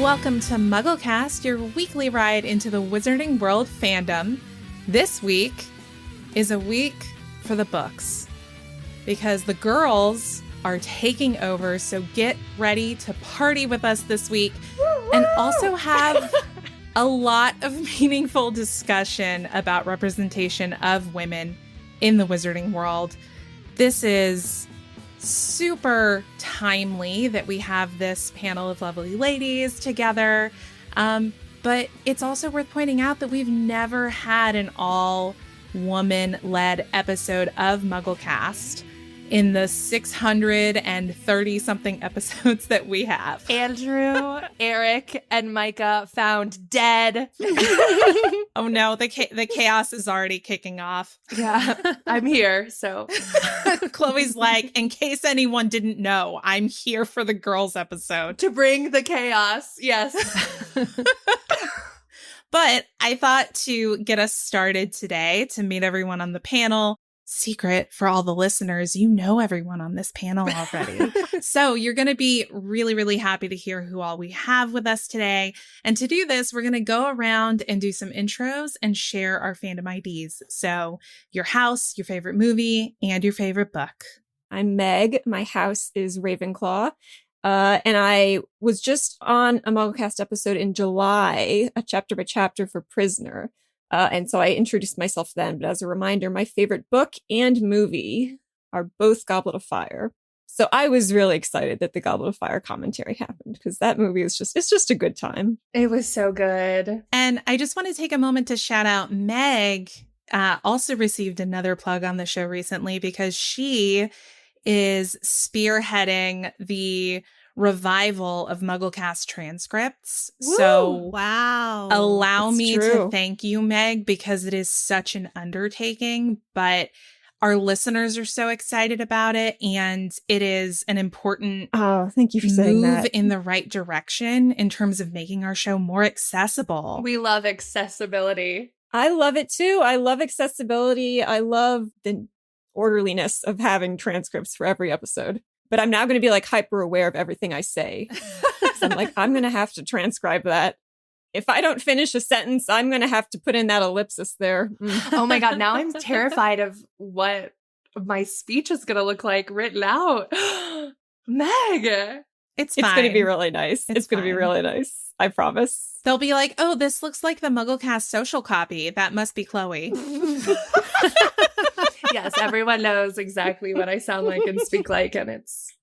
welcome to MuggleCast, your weekly ride into the Wizarding World fandom. This week is a week for the books, because the girls are taking over, so get ready to party with us this week, and also have a lot of meaningful discussion about representation of women in the Wizarding World. This is super timely that we have this panel of lovely ladies together, but it's also worth pointing out that we've never had an all-woman-led episode of MuggleCast in the 630-something episodes that we have. Andrew, Eric, and Micah found dead. Oh no, the chaos is already kicking off. Yeah, I'm here, so. Chloe's like, in case anyone didn't know, I'm here for the girls episode. To bring the chaos, yes. But I thought to get us started today, to meet everyone on the panel, secret for all the listeners, you know everyone on this panel already. So you're going to be really, really happy to hear who all we have with us today. And to do this, we're going to go around and do some intros and share our fandom IDs. So your house, your favorite movie, and your favorite book. I'm Meg. My house is Ravenclaw. And I was just on a MuggleCast episode in July, a chapter by chapter for Prisoner. And so I introduced myself then, but as a reminder, my favorite book and movie are both Goblet of Fire. So I was really excited that the Goblet of Fire commentary happened, because that movie is it's just a good time. It was so good. And I just want to take a moment to shout out Meg, also received another plug on the show recently, because she is spearheading the revival of MuggleCast transcripts. Woo! So wow. Allow me true. to thank you, Meg, because it is such an undertaking, but our listeners are so excited about it, and it is an important Thank you for saying move that. in the right direction in terms of making our show more accessible. We love accessibility. I love it too. I love accessibility. I love the orderliness of having transcripts for every episode. But I'm now going to be like hyper aware of everything I say. So I'm like, I'm going to have to transcribe that. If I don't finish a sentence, I'm going to have to put in that ellipsis there. Oh my God, now I'm terrified of what my speech is going to look like written out. Meg! It's It's fine. going to be really nice. It's going to be fine. really nice. I promise. They'll be like, oh, this looks like the MuggleCast social copy. That must be Chloe. Yes, everyone knows exactly what I sound like and speak like, and it's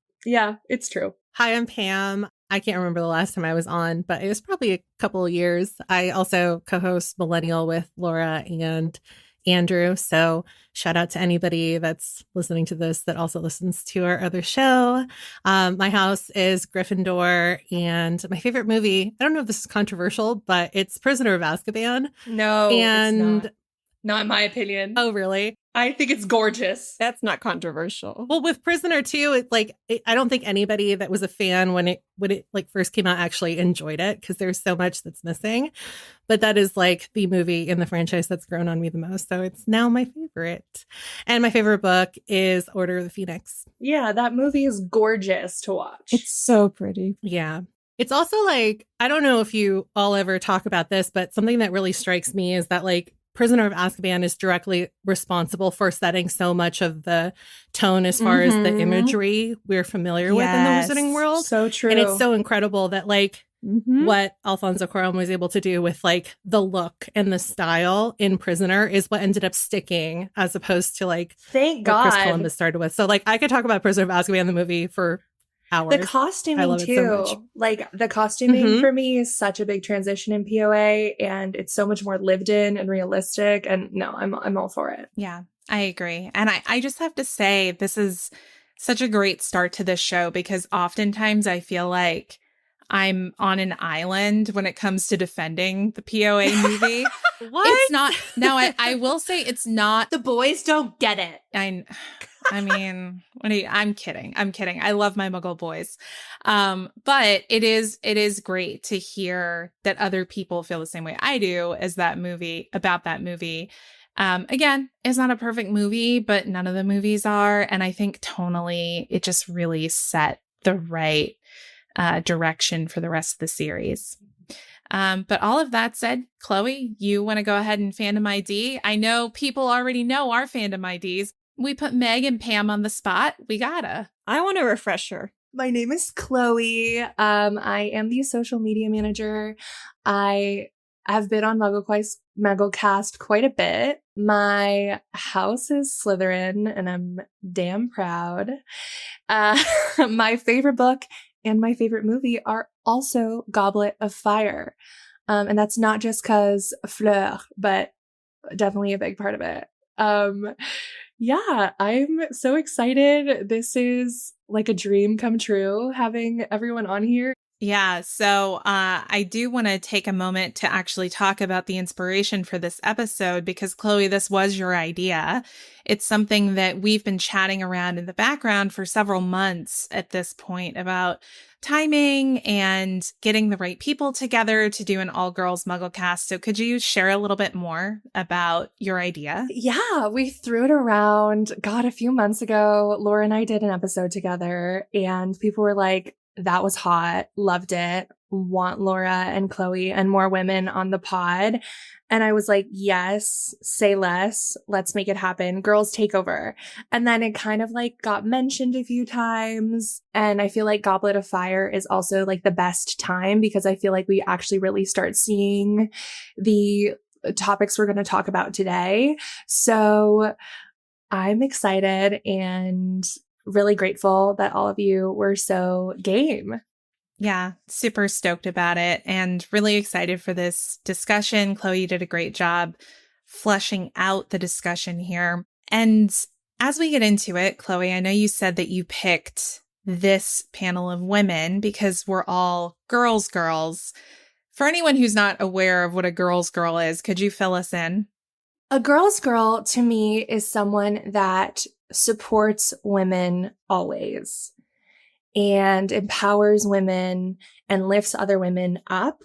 true. Hi, I'm Pam. I can't remember the last time I was on, but it was probably a couple of years. I also co-host Millennial with Laura and Andrew. So shout out to anybody that's listening to this that also listens to our other show. My house is Gryffindor, and my favorite movie, I don't know if this is controversial, but it's Prisoner of Azkaban. No, And it's not in my opinion. oh, really? I think it's gorgeous. That's not controversial. Well, with Prisoner too, it's like I don't think anybody that was a fan when it like first came out actually enjoyed it, because there's so much that's missing. But that is like the movie in the franchise that's grown on me the most, so it's now my favorite. And my favorite book is Order of the Phoenix. Yeah, that movie is gorgeous to watch. It's so pretty. Yeah. It's also like, I don't know if you all ever talk about this, but something that really strikes me is that like Prisoner of Azkaban is directly responsible for setting so much of the tone as far as the imagery we're familiar with in the Wizarding world. So true. And it's so incredible that like what Alfonso Cuarón was able to do with like the look and the style in Prisoner is what ended up sticking, as opposed to like Thank what Chris God. Columbus started with. So like I could talk about Prisoner of Azkaban, the movie, for hours. The costuming I love it too. so much. Like the costuming for me is such a big transition in POA, and it's so much more lived in and realistic. And no, I'm all for it. Yeah, I agree. And I just have to say, this is such a great start to this show, because oftentimes I feel like I'm on an island when it comes to defending the POA movie. What? It's not. No, I will say it's not. The boys don't get it. I mean, I'm kidding. I love my Muggle boys. But it is great to hear that other people feel the same way I do as that movie, about that movie. Again, it's not a perfect movie, but none of the movies are. And I think tonally, it just really set the right direction for the rest of the series. But all of that said, Chloe, you want to go ahead and fandom ID? I know people already know our fandom IDs. We put Meg and Pam on the spot. We gotta. I want a refresher. My name is Chloe. I am the social media manager. I have been on MuggleCast quite a bit. My house is Slytherin, and I'm damn proud. My favorite book and my favorite movie are also Goblet of Fire. And that's not just because Fleur, but definitely a big part of it. Yeah, I'm so excited. This is like a dream come true, having everyone on here. Yeah, so I do want to take a moment to actually talk about the inspiration for this episode because, Chloe, this was your idea. It's something that we've been chatting around in the background for several months at this point about timing and getting the right people together to do an all-girls MuggleCast. So could you share a little bit more about your idea? Yeah, we threw it around, a few months ago. Laura and I did an episode together, and people were like, that was hot. Loved it. Want Laura and Chloe and more women on the pod. And I was like, yes, say less. Let's make it happen. Girls take over. And then it kind of like got mentioned a few times. And I feel like Goblet of Fire is also like the best time because I feel like we actually really start seeing the topics we're going to talk about today. So I'm excited and really grateful that all of you were so game. Yeah, super stoked about it and really excited for this discussion. Chloe, you did a great job fleshing out the discussion here. And as we get into it, Chloe, I know you said that you picked this panel of women because we're all girls. For anyone who's not aware of what a girl's girl is, could you fill us in? A girl's girl to me is someone that supports women always and empowers women and lifts other women up.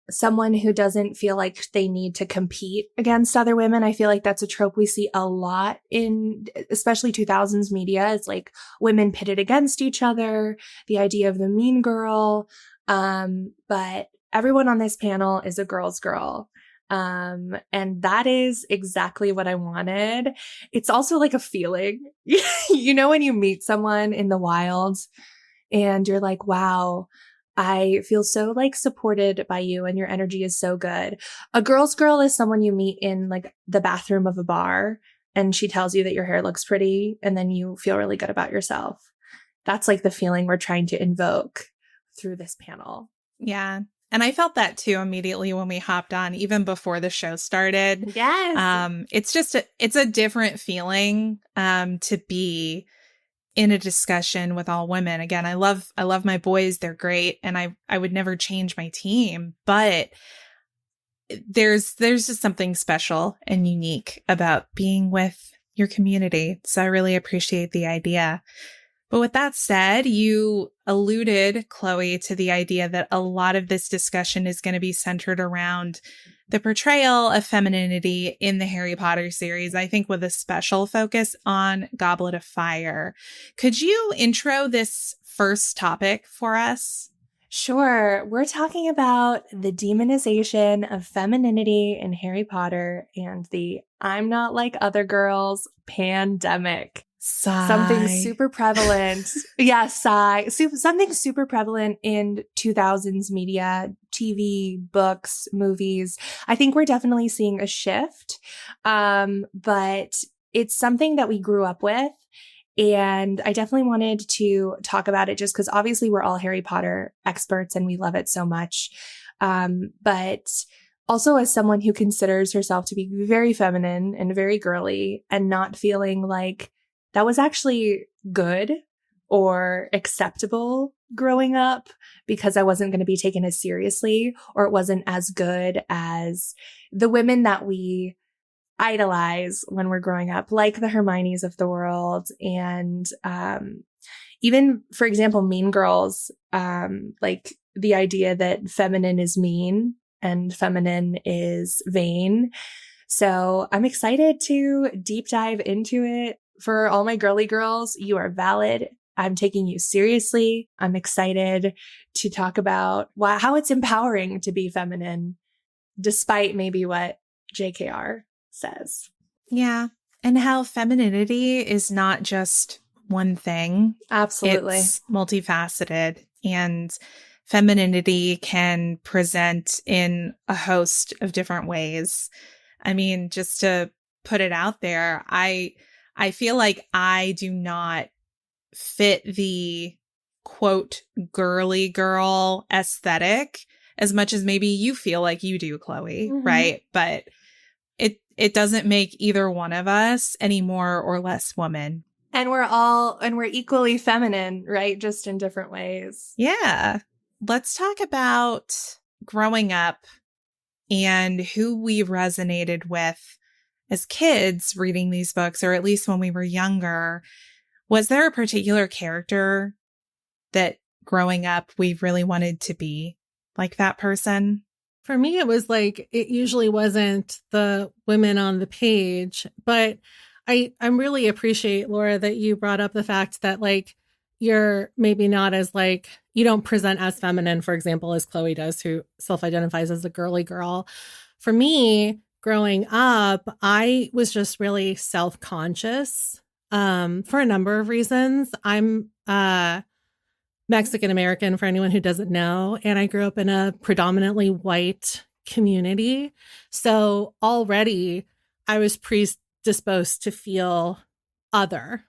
Someone who doesn't feel like they need to compete against other women. I feel like that's a trope we see a lot in especially 2000s media. It's like women pitted against each other, the idea of the mean girl. But everyone on this panel is a girl's girl. And that is exactly what I wanted. It's also like a feeling, you know, when you meet someone in the wild and you're like, wow, I feel so like supported by you and your energy is so good. A girl's girl is someone you meet in like the bathroom of a bar and she tells you that your hair looks pretty and then you feel really good about yourself. That's like the feeling we're trying to invoke through this panel. Yeah. And I felt that too immediately when we hopped on, even before the show started. Yes. It's a different feeling to be in a discussion with all women. Again, I love my boys. They're great. And I would never change my team, but there's just something special and unique about being with your community. So I really appreciate the idea. But with that said, you alluded, Chloe, to the idea that a lot of this discussion is going to be centered around the portrayal of femininity in the Harry Potter series, I think with a special focus on Goblet of Fire. Could you intro this first topic for us? Sure. We're talking about the demonization of femininity in Harry Potter and the I'm not like other girls pandemic. Sigh. Something super prevalent. Yeah, sigh. Something super prevalent in 2000s media, TV, books, movies. I think we're definitely seeing a shift. But it's something that we grew up with. And I definitely wanted to talk about it just because obviously we're all Harry Potter experts and we love it so much. But also as someone who considers herself to be very feminine and very girly and not feeling like that was actually good or acceptable growing up because I wasn't going to be taken as seriously or it wasn't as good as the women that we idolize when we're growing up, like the Hermiones of the world. And even, for example, Mean Girls, like the idea that feminine is mean and feminine is vain. So I'm excited to deep dive into it. For all my girly girls, you are valid. I'm taking you seriously. I'm excited to talk about how it's empowering to be feminine, despite maybe what JKR says. Yeah. And how femininity is not just one thing. Absolutely. It's multifaceted, and femininity can present in a host of different ways. I mean, just to put it out there, I feel like I do not fit the quote girly girl aesthetic as much as maybe you feel like you do, Chloe, right? But it doesn't make either one of us any more or less woman. And we're equally feminine, right? Just in different ways. Yeah. Let's talk about growing up and who we resonated with as kids reading these books, or at least when we were younger. Was there a particular character that growing up we really wanted to be like that person? For me, it was like, it usually wasn't the women on the page, but I really appreciate, Laura, that you brought up the fact that like, you're maybe not as like, you don't present as feminine, for example, as Chloe does, who self-identifies as a girly girl. For me, growing up, I was just really self-conscious for a number of reasons. I'm Mexican American, for anyone who doesn't know, and I grew up in a predominantly white community. So already I was predisposed to feel other,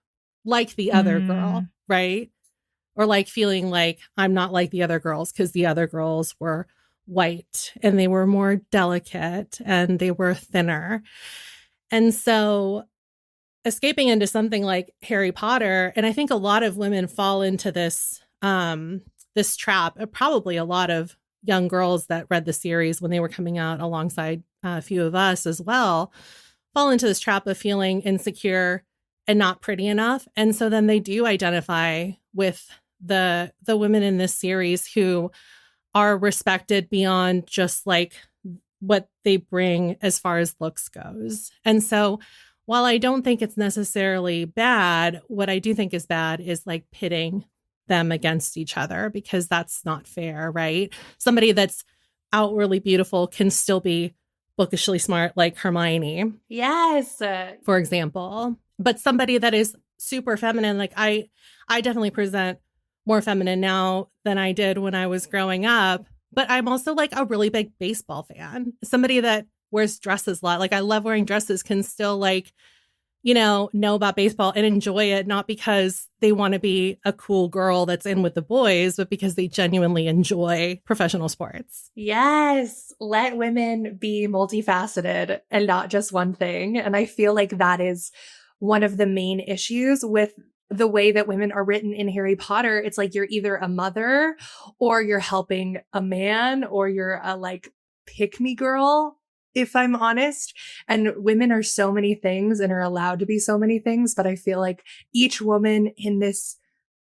like the other girl, right? Or like feeling like I'm not like the other girls because the other girls were white and they were more delicate and they were thinner. And so escaping into something like Harry Potter, and I think a lot of women fall into this this trap, probably a lot of young girls that read the series when they were coming out alongside a few of us as well, fall into this trap of feeling insecure and not pretty enough. And so then they do identify with the women in this series who are respected beyond just like what they bring as far as looks goes. And so while I don't think it's necessarily bad, what I do think is bad is like pitting them against each other, because that's not fair, right? Somebody that's outwardly beautiful can still be bookishly smart, like Hermione. Yes. For example. But somebody that is super feminine, like I definitely present more feminine now than I did when I was growing up. But I'm also like a really big baseball fan. Somebody that wears dresses a lot. Like I love wearing dresses, can still like, know about baseball and enjoy it, not because they want to be a cool girl that's in with the boys, but because they genuinely enjoy professional sports. Yes. Let women be multifaceted and not just one thing. And I feel like that is one of the main issues with the way that women are written in Harry Potter. It's like you're either a mother or you're helping a man or you're a like pick-me girl, if I'm honest. And women are so many things and are allowed to be so many things. But I feel like each woman in this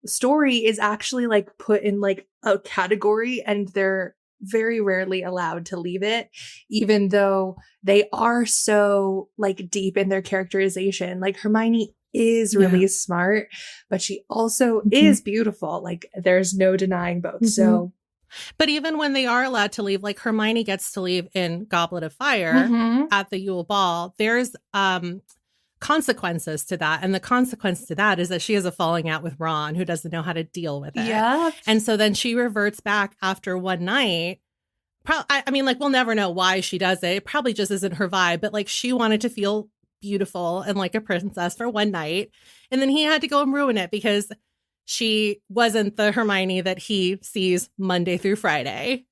story is actually like put in like a category, and they're very rarely allowed to leave it, even though they are so like deep in their characterization. Like Hermione is really smart, but she also is beautiful. Like there's no denying both. So but even when they are allowed to leave, like Hermione gets to leave in Goblet of Fire at the Yule Ball, there's consequences to that. And the consequence to that is that she has a falling out with Ron, who doesn't know how to deal with it. Yeah. And so then she reverts back after one night. I mean, like, we'll never know why she does it. It probably just isn't her vibe, but like she wanted to feel beautiful and like a princess for one night. And then he had to go and ruin it because she wasn't the Hermione that he sees Monday through Friday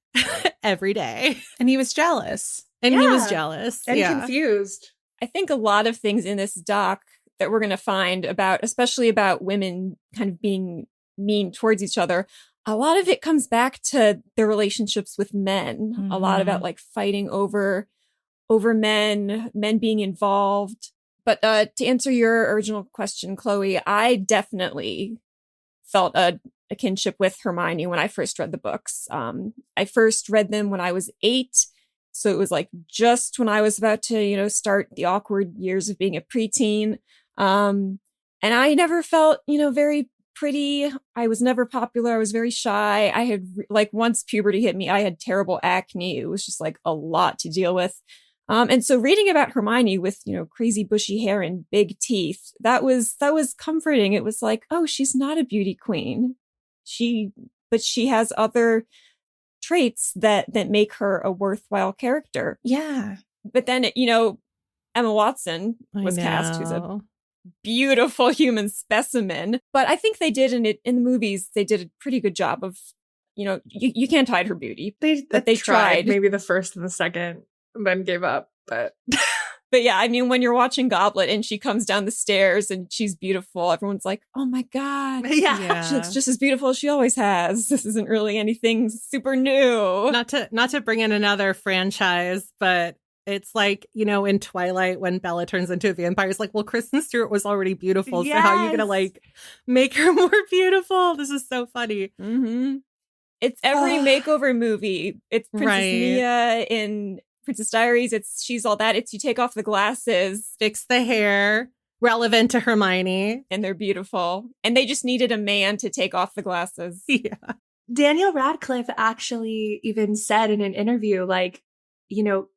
every day. And he was jealous. And he was jealous. And confused. I think a lot of things in this doc that we're going to find about, especially about women kind of being mean towards each other, a lot of it comes back to their relationships with men. A lot about like fighting over men being involved. But to answer your original question, Chloe, I definitely felt a kinship with Hermione when I first read the books. I first read them when I was 8. So it was like just when I was about to, start the awkward years of being a preteen. And I never felt, very pretty. I was never popular. I was very shy. I had like once puberty hit me, I had terrible acne. It was just like a lot to deal with. And so reading about Hermione with, crazy bushy hair and big teeth, that was comforting. It was like, oh, she's not a beauty queen. But she has other traits that make her a worthwhile character. Yeah. But then, Emma Watson was cast, who's a beautiful human specimen. But I think they did in the movies, they did a pretty good job of, you can't hide her beauty. They tried. Maybe the first and the second, and then gave up. But But yeah, I mean, when you're watching Goblet and she comes down the stairs and she's beautiful, everyone's like, oh my God. yeah. She looks just as beautiful as she always has. This isn't really anything super new. Not to bring in another franchise, but it's like, in Twilight when Bella turns into a vampire, it's like, well, Kristen Stewart was already beautiful. Yes. So how are you going to make her more beautiful? This is so funny. Mm-hmm. It's every makeover movie. It's Princess Mia in Princess Diaries. She's all that. It's you take off the glasses, fix the hair, relevant to Hermione. And they're beautiful. And they just needed a man to take off the glasses. Yeah. Daniel Radcliffe actually even said in an interview,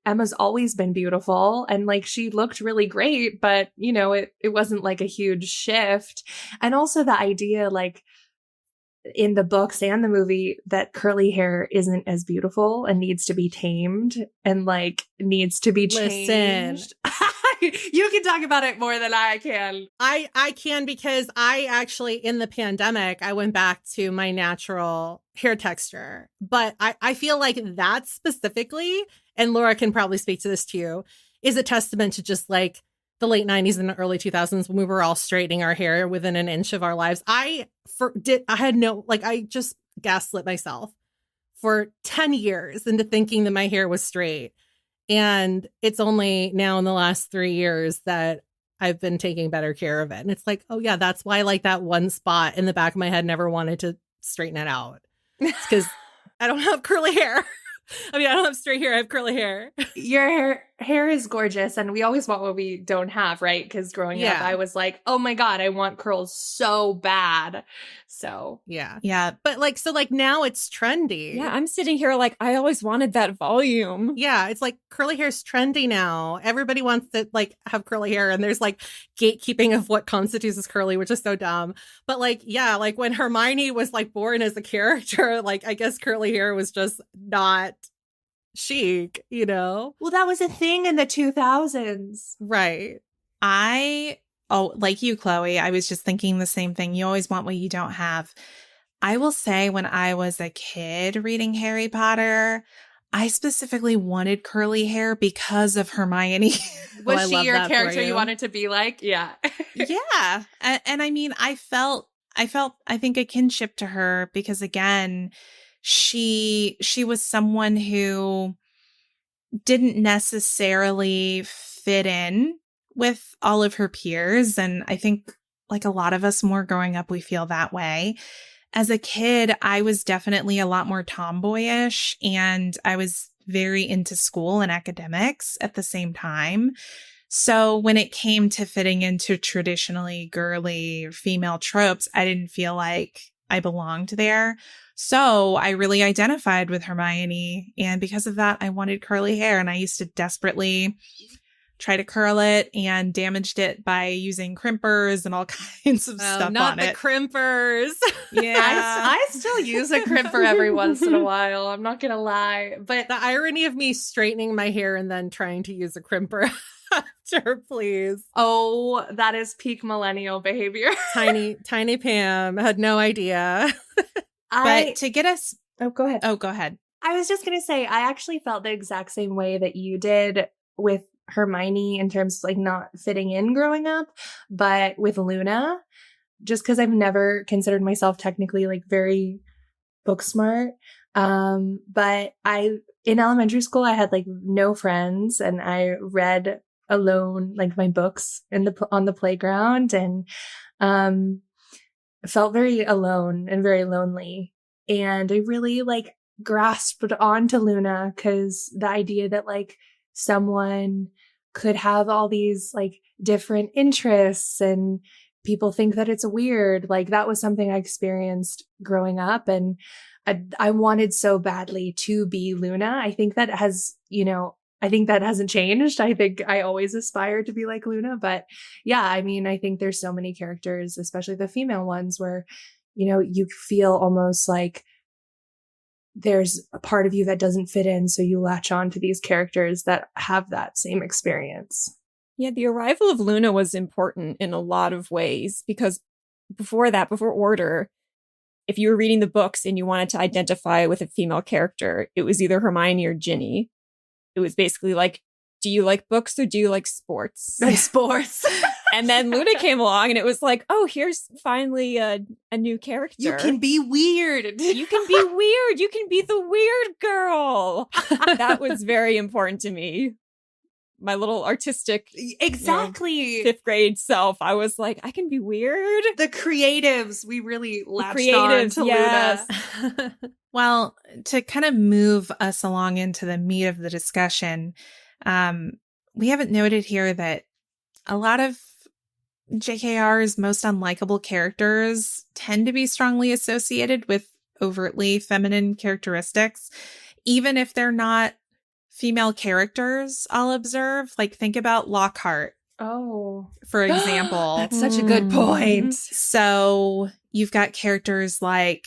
Emma's always been beautiful and she looked really great, but it wasn't a huge shift. And also the idea in the books and the movie that curly hair isn't as beautiful and needs to be tamed and needs to be changed. You can talk about it more than I can. I can because I actually, in the pandemic, I went back to my natural hair texture. But I feel like that specifically, and Laura can probably speak to this too, is a testament to just the late 90s and the early 2000s when we were all straightening our hair within an inch of our lives. I just gaslit myself for 10 years into thinking that my hair was straight. And it's only now in the last 3 years that I've been taking better care of it. And it's like, oh yeah, that's why that one spot in the back of my head never wanted to straighten it out. It's because I don't have curly hair. I mean, I don't have straight hair. I have curly hair. Your hair is gorgeous. And we always want what we don't have, right? Because growing up, I was like, oh my God, I want curls so bad. So, yeah. Yeah. But now it's trendy. Yeah, I'm sitting here I always wanted that volume. Yeah, it's curly hair's trendy now. Everybody wants to have curly hair, and there's gatekeeping of what constitutes as curly, which is so dumb. But when Hermione was born as a character, I guess curly hair was just not chic, Well, that was a thing in the 2000s. Right. Like you, Chloe, I was just thinking the same thing. You always want what you don't have. I will say when I was a kid reading Harry Potter, I specifically wanted curly hair because of Hermione. Was she your character you wanted to be like? Yeah. Yeah. And I mean, I felt, I think, a kinship to her because, again, she was someone who didn't necessarily fit in with all of her peers. And I think a lot of us more growing up, we feel that way. As a kid, I was definitely a lot more tomboyish and I was very into school and academics at the same time. So when it came to fitting into traditionally girly female tropes, I didn't feel like I belonged there. So I really identified with Hermione. And because of that, I wanted curly hair. And I used to desperately try to curl it and damaged it by using crimpers and all kinds of stuff on it. Not the crimpers. Yeah. I still use a crimper every once in a while. I'm not going to lie. But the irony of me straightening my hair and then trying to use a crimper after, please. Oh, that is peak millennial behavior. Tiny Pam had no idea. But to get us... Oh, go ahead. Oh, go ahead. I was just going to say, I actually felt the exact same way that you did with Hermione in terms of not fitting in growing up, but with Luna, just because I've never considered myself technically very book smart. But in elementary school, I had no friends and I read alone, my books on the playground and, felt very alone and very lonely. And I really grasped onto Luna because the idea that someone could have all these different interests and people think that it's weird. Like that was something I experienced growing up, and I wanted so badly to be Luna. I think that has, I think that hasn't changed. I think I always aspired to be like Luna. But yeah, I mean, I think there's so many characters, especially the female ones, where, you feel almost like there's a part of you that doesn't fit in. So you latch on to these characters that have that same experience. Yeah, the arrival of Luna was important in a lot of ways, because before Order, if you were reading the books and you wanted to identify with a female character, it was either Hermione or Ginny. It was basically like, do you like books or do you like sports? Sports. And then Luna came along and it was like, oh, here's finally a new character. You can be weird. You can be weird. You can be the weird girl. That was very important to me. My little artistic, exactly, fifth grade self. I was like, I can be weird. The creatives, we really latched on to yes. Luna. Well, to kind of move us along into the meat of the discussion, we haven't noted here that a lot of JKR's most unlikable characters tend to be strongly associated with overtly feminine characteristics, even if they're not female characters. I'll observe, like, think about Lockhart. Oh, for example. That's such a good point. So you've got characters like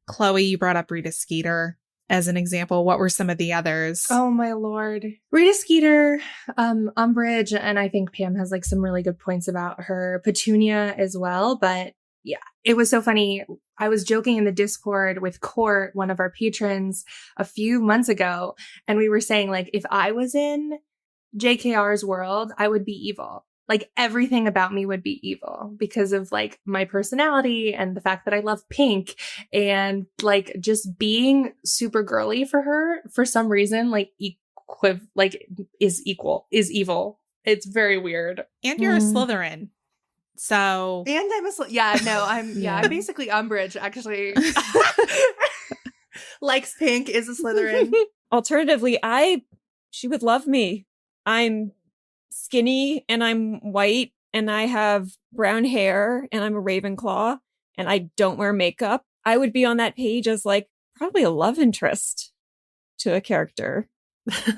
Chloe. You brought up Rita Skeeter as an example. What were some of the others? Oh my Lord. Rita Skeeter, Umbridge, and I think Pam has like some really good points about her. Petunia as well. But yeah, it was so funny. I was joking in the Discord with Court, one of our patrons, a few months ago, and we were saying, like, if I was in JKR's world, I would be evil. Like, everything about me would be evil because of like my personality and the fact that I love pink, and like just being super girly for her for some reason, like is evil. It's very weird. And you're a Slytherin. So, and I'm I'm basically Umbridge, actually. Likes pink, is a Slytherin. Alternatively, she would love me. I'm skinny and I'm white and I have brown hair and I'm a Ravenclaw and I don't wear makeup. I would be on that page as like probably a love interest to a character.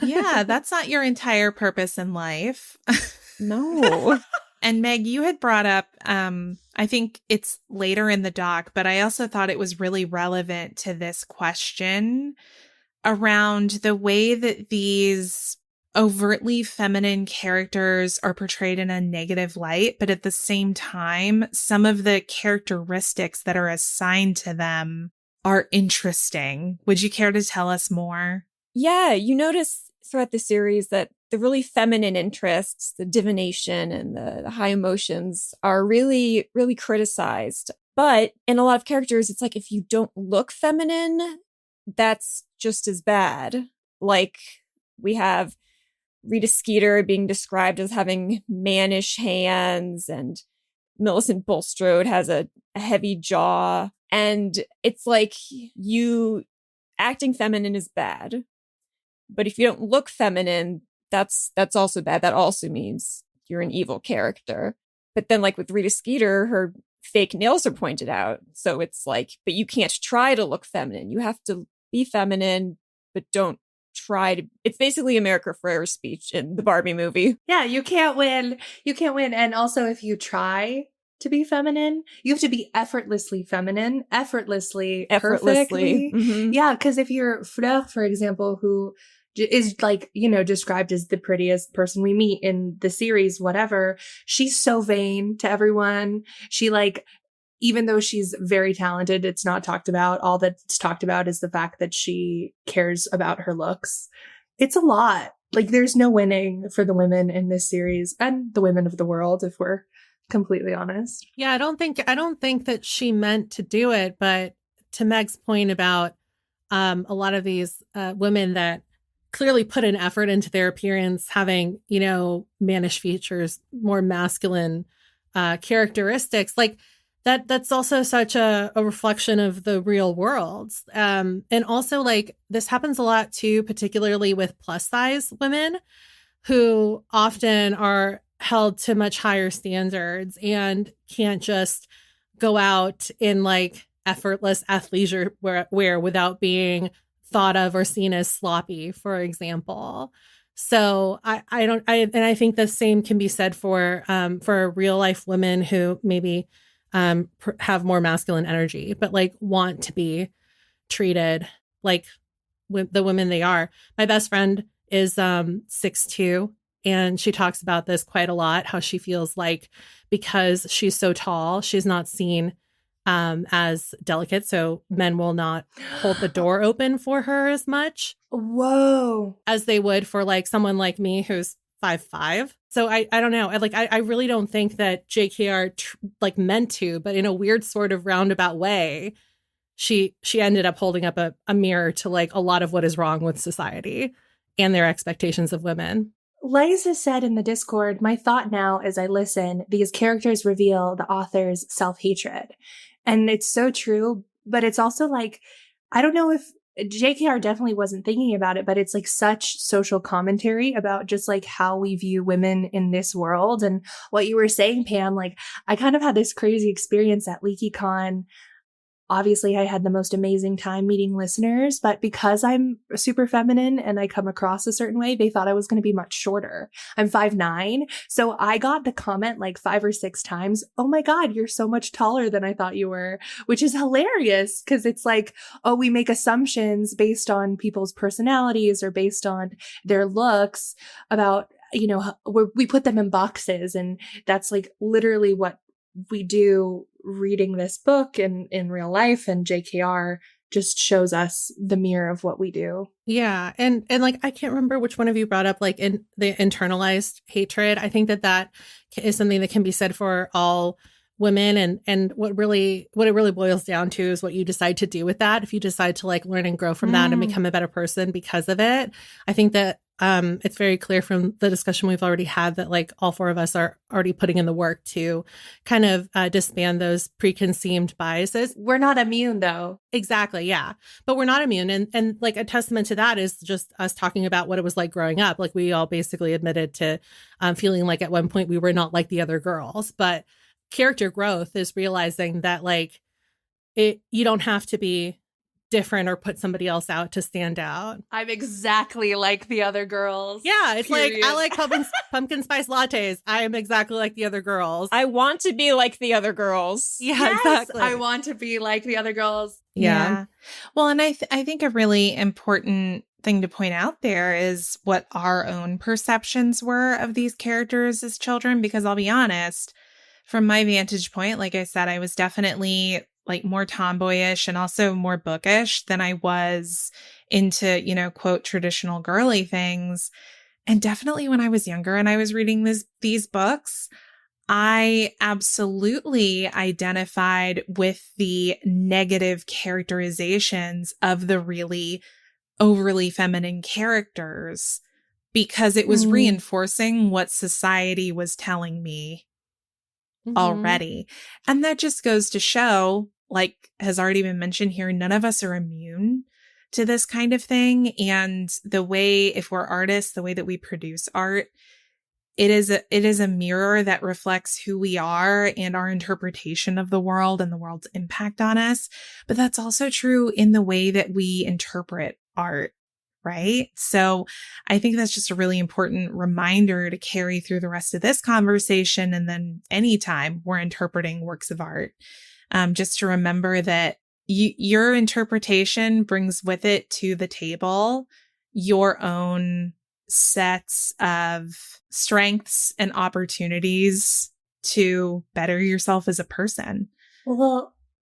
Yeah, that's not your entire purpose in life. No. And Meg, you had brought up, I think it's later in the doc, but I also thought it was really relevant to this question around the way that these overtly feminine characters are portrayed in a negative light, but at the same time, some of the characteristics that are assigned to them are interesting. Would you care to tell us more? Yeah, you notice throughout the series that the really feminine interests, the divination and the high emotions are really, really criticized. But in a lot of characters, it's like if you don't look feminine, that's just as bad. Like we have Rita Skeeter being described as having mannish hands, and Millicent Bulstrode has a heavy jaw. And it's like you acting feminine is bad. But if you don't look feminine, that's also bad. That also means you're an evil character. But then like with Rita Skeeter, her fake nails are pointed out. So it's like, but you can't try to look feminine. You have to be feminine, but don't try to. It's basically America Ferrera's speech in the Barbie movie. Yeah, you can't win. You can't win. And also if you try to be feminine, you have to be effortlessly feminine, effortlessly. Perfectly. Mm-hmm. Yeah, because if you're Fleur, for example, who is like, described as the prettiest person we meet in the series, whatever, she's so vain to everyone. She like, even though she's very talented, it's not talked about. All that's talked about is the fact that she cares about her looks. It's a lot. Like there's no winning for the women in this series and the women of the world, if we're completely honest. Yeah, I don't think that she meant to do it, but to Meg's point about a lot of these women that clearly put an effort into their appearance, having, mannish features, more masculine characteristics, like that's also such a reflection of the real world. And also like this happens a lot too, particularly with plus size women who often are held to much higher standards and can't just go out in like effortless athleisure wear without being thought of or seen as sloppy, for example. So I think the same can be said for real life women who maybe have more masculine energy, but like want to be treated like the women they are. My best friend is 6'2", and she talks about this quite a lot, how she feels like because she's so tall, she's not seen as delicate. So men will not hold the door open for her as much. Whoa. As they would for like someone like me who's 5'5". So I don't know. I really don't think that JKR like meant to, but in a weird sort of roundabout way, she ended up holding up a mirror to like a lot of what is wrong with society and their expectations of women. Liza said in the Discord, my thought now as I listen, these characters reveal the author's self-hatred. And it's so true, but it's also like, I don't know if JKR definitely wasn't thinking about it, but it's like such social commentary about just like how we view women in this world. And what you were saying, Pam, like I kind of had this crazy experience at LeakyCon. Obviously, I had the most amazing time meeting listeners, but because I'm super feminine and I come across a certain way, they thought I was going to be much shorter. I'm 5'9". So I got the comment like 5 or 6 times, oh my God, you're so much taller than I thought you were, which is hilarious because it's like, oh, we make assumptions based on people's personalities or based on their looks about, you know, we put them in boxes. And that's like literally what we do reading this book in real life, and JKR just shows us the mirror of what we do. Yeah. And like, I can't remember which one of you brought up like in the internalized hatred. I think that is something that can be said for all women. And what it really boils down to is what you decide to do with that. If you decide to like learn and grow from that and become a better person because of it, I think that it's very clear from the discussion we've already had that like all 4 of us are already putting in the work to kind of disband those preconceived biases. We're not immune though. Exactly. Yeah. But we're not immune. And like a testament to that is just us talking about what it was like growing up. Like we all basically admitted to feeling like at one point we were not like the other girls, but character growth is realizing that like you don't have to be different or put somebody else out to stand out. I'm exactly like the other girls. Yeah, it's period. Like I like pumpkin spice lattes. I am exactly like the other girls. I want to be like the other girls. Yeah, yes, exactly. I want to be like the other girls. Yeah. Well, and I think a really important thing to point out there is what our own perceptions were of these characters as children, because I'll be honest, from my vantage point, like I said, I was definitely like more tomboyish and also more bookish than I was into, you know, quote, traditional girly things. And definitely when I was younger and I was reading these books, I absolutely identified with the negative characterizations of the really overly feminine characters because it was reinforcing what society was telling me already. And that just goes to show, like has already been mentioned here, none of us are immune to this kind of thing. And the way, if we're artists, the way that we produce art, it is a mirror that reflects who we are and our interpretation of the world and the world's impact on us. But that's also true in the way that we interpret art, right? So I think that's just a really important reminder to carry through the rest of this conversation. And then anytime we're interpreting works of art, just to remember that your interpretation brings with it to the table your own sets of strengths and opportunities to better yourself as a person. Well,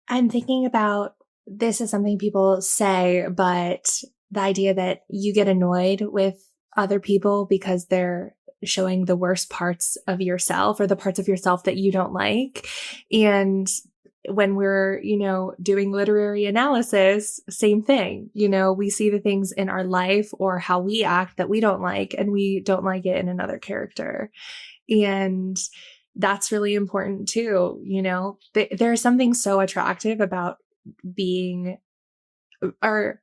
I'm thinking about this is something people say, but the idea that you get annoyed with other people because they're showing the worst parts of yourself or the parts of yourself that you don't like. And when we're, you know, doing literary analysis, same thing. You know, we see the things in our life or how we act that we don't like, and we don't like it in another character. And that's really important too. You know, there's something so attractive about being, or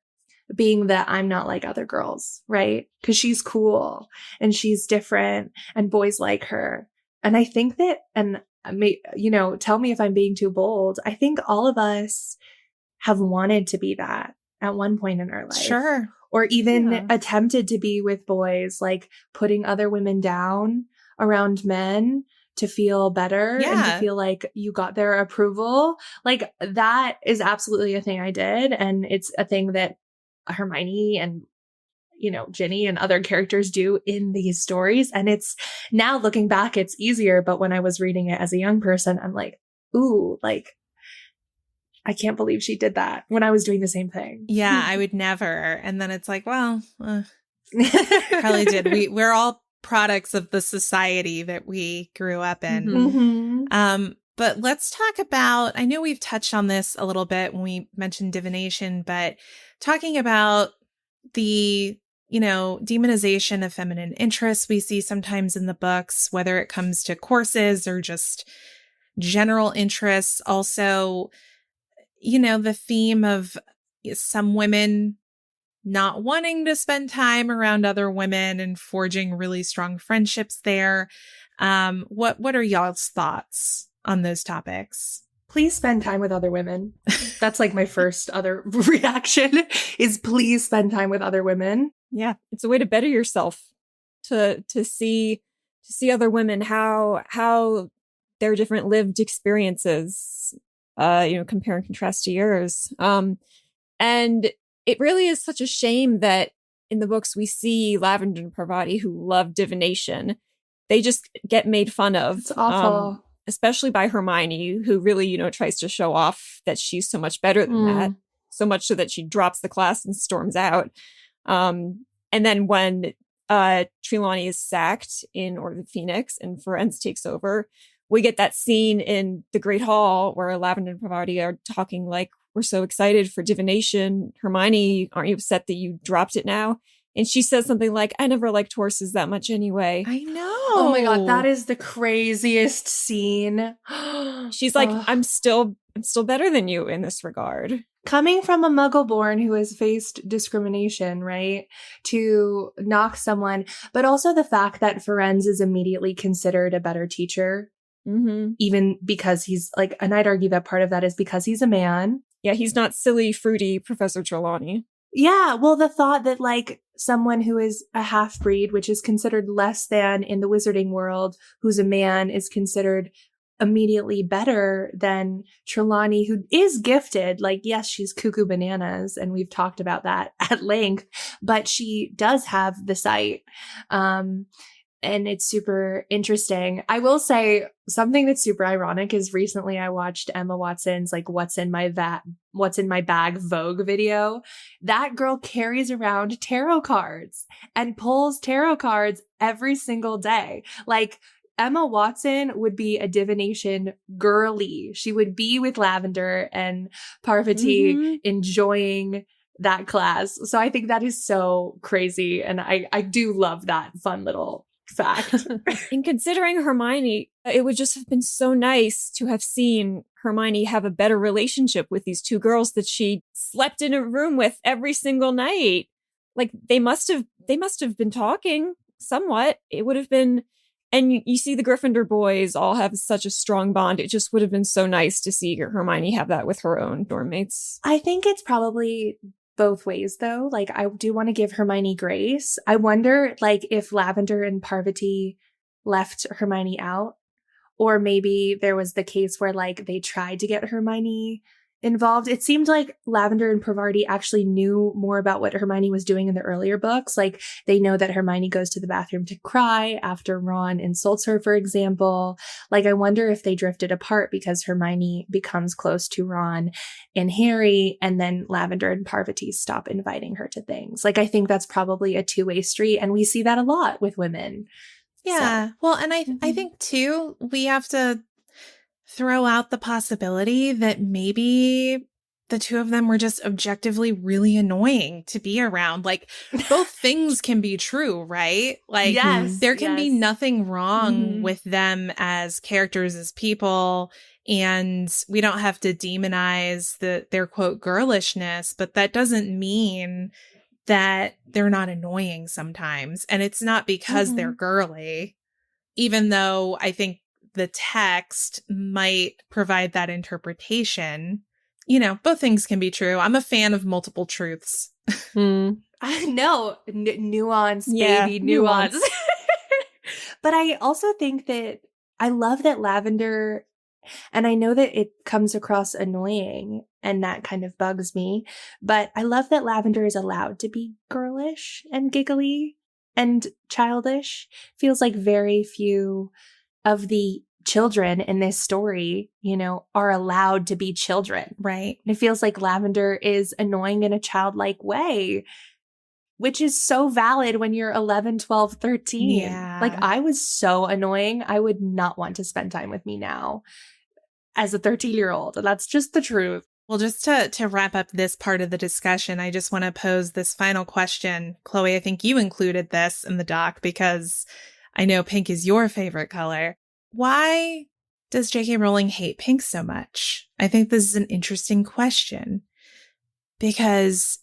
being that I'm not like other girls, right? Because she's cool and she's different and boys like her. And I think that, and tell me if I'm being too bold, I think all of us have wanted to be that at one point in our life. Sure. Or even attempted to be with boys, like putting other women down around men to feel better and to feel like you got their approval. Like that is absolutely a thing I did. And it's a thing that Hermione and, Ginny and other characters do in these stories. And it's now looking back, it's easier. But when I was reading it as a young person, I'm like, ooh, like, I can't believe she did that when I was doing the same thing. Yeah, I would never. And then it's like, well, probably did. We're all products of the society that we grew up in. Mm-hmm. But let's talk about, I know we've touched on this a little bit when we mentioned divination, but talking about the, demonization of feminine interests we see sometimes in the books, whether it comes to courses or just general interests. Also, the theme of some women not wanting to spend time around other women and forging really strong friendships there. What are y'all's thoughts on those topics? Please spend time with other women. That's like my first other reaction is please spend time with other women. Yeah, it's a way to better yourself, to see other women, how their different lived experiences, compare and contrast to yours. And it really is such a shame that in the books we see Lavender and Parvati, who love divination, they just get made fun of. It's awful. Especially by Hermione, who really, tries to show off that she's so much better than that. So much so that she drops the class and storms out. And then when Trelawney is sacked in Order of the Phoenix and Firenze takes over, we get that scene in the Great Hall where Lavender and Parvati are talking like, we're so excited for divination. Hermione, aren't you upset that you dropped it now? And she says something like, I never liked horses that much anyway. I know. Oh my God, that is the craziest scene. She's like, I'm still better than you in this regard. Coming from a Muggle-born who has faced discrimination, right? To knock someone, but also the fact that Firenze is immediately considered a better teacher. Mm-hmm. Even because he's like, and I'd argue that part of that is because he's a man. Yeah, he's not silly, fruity Professor Trelawney. Yeah, well, the thought that like someone who is a half-breed, which is considered less than in the wizarding world, who's a man, is considered immediately better than Trelawney, who is gifted. Like, yes, she's cuckoo bananas, and we've talked about that at length, but she does have the sight. And it's super interesting. I will say something that's super ironic is recently I watched Emma Watson's like What's in My Bag Vogue video. That girl carries around tarot cards and pulls tarot cards every single day. Like Emma Watson would be a divination girly. She would be with Lavender and Parvati enjoying that class. So I think that is so crazy. And I do love that fun little fact. And considering Hermione, it would just have been so nice to have seen Hermione have a better relationship with these two girls that she slept in a room with every single night. Like they must have been talking somewhat. It would have been, and you see the Gryffindor boys all have such a strong bond. It just would have been so nice to see Hermione have that with her own dorm mates. I think it's probably both ways though. Like I do want to give Hermione grace. I wonder like if Lavender and Parvati left Hermione out, or maybe there was the case where like they tried to get Hermione involved. It seemed like Lavender and Parvati actually knew more about what Hermione was doing in the earlier books. Like they know that Hermione goes to the bathroom to cry after Ron insults her, for example. Like I wonder if they drifted apart because Hermione becomes close to Ron and Harry, and then Lavender and Parvati stop inviting her to things. Like I think that's probably a two-way street, and we see that a lot with women. Yeah. So. Well, and I think too, we have to throw out the possibility that maybe the two of them were just objectively really annoying to be around. Like both things can be true, right? Like yes, there can be nothing wrong with them as characters, as people. And we don't have to demonize their quote girlishness, but that doesn't mean that they're not annoying sometimes. And it's not because they're girly, even though I think the text might provide that interpretation. You know, both things can be true. I'm a fan of multiple truths. I know. Nuance, baby, nuance. But I also think that I love that Lavender, and I know that it comes across annoying and that kind of bugs me, but I love that Lavender is allowed to be girlish and giggly and childish. Feels like very few of the children in this story, you know, are allowed to be children. Right. And it feels like Lavender is annoying in a childlike way, which is so valid when you're 11, 12, 13. Yeah. Like, I was so annoying. I would not want to spend time with me now as a 13-year-old. And that's just the truth. Well, just to wrap up this part of the discussion, I just want to pose this final question. Chloe, I think you included this in the doc because I know pink is your favorite color. Why does J.K. Rowling hate pink so much? I think this is an interesting question because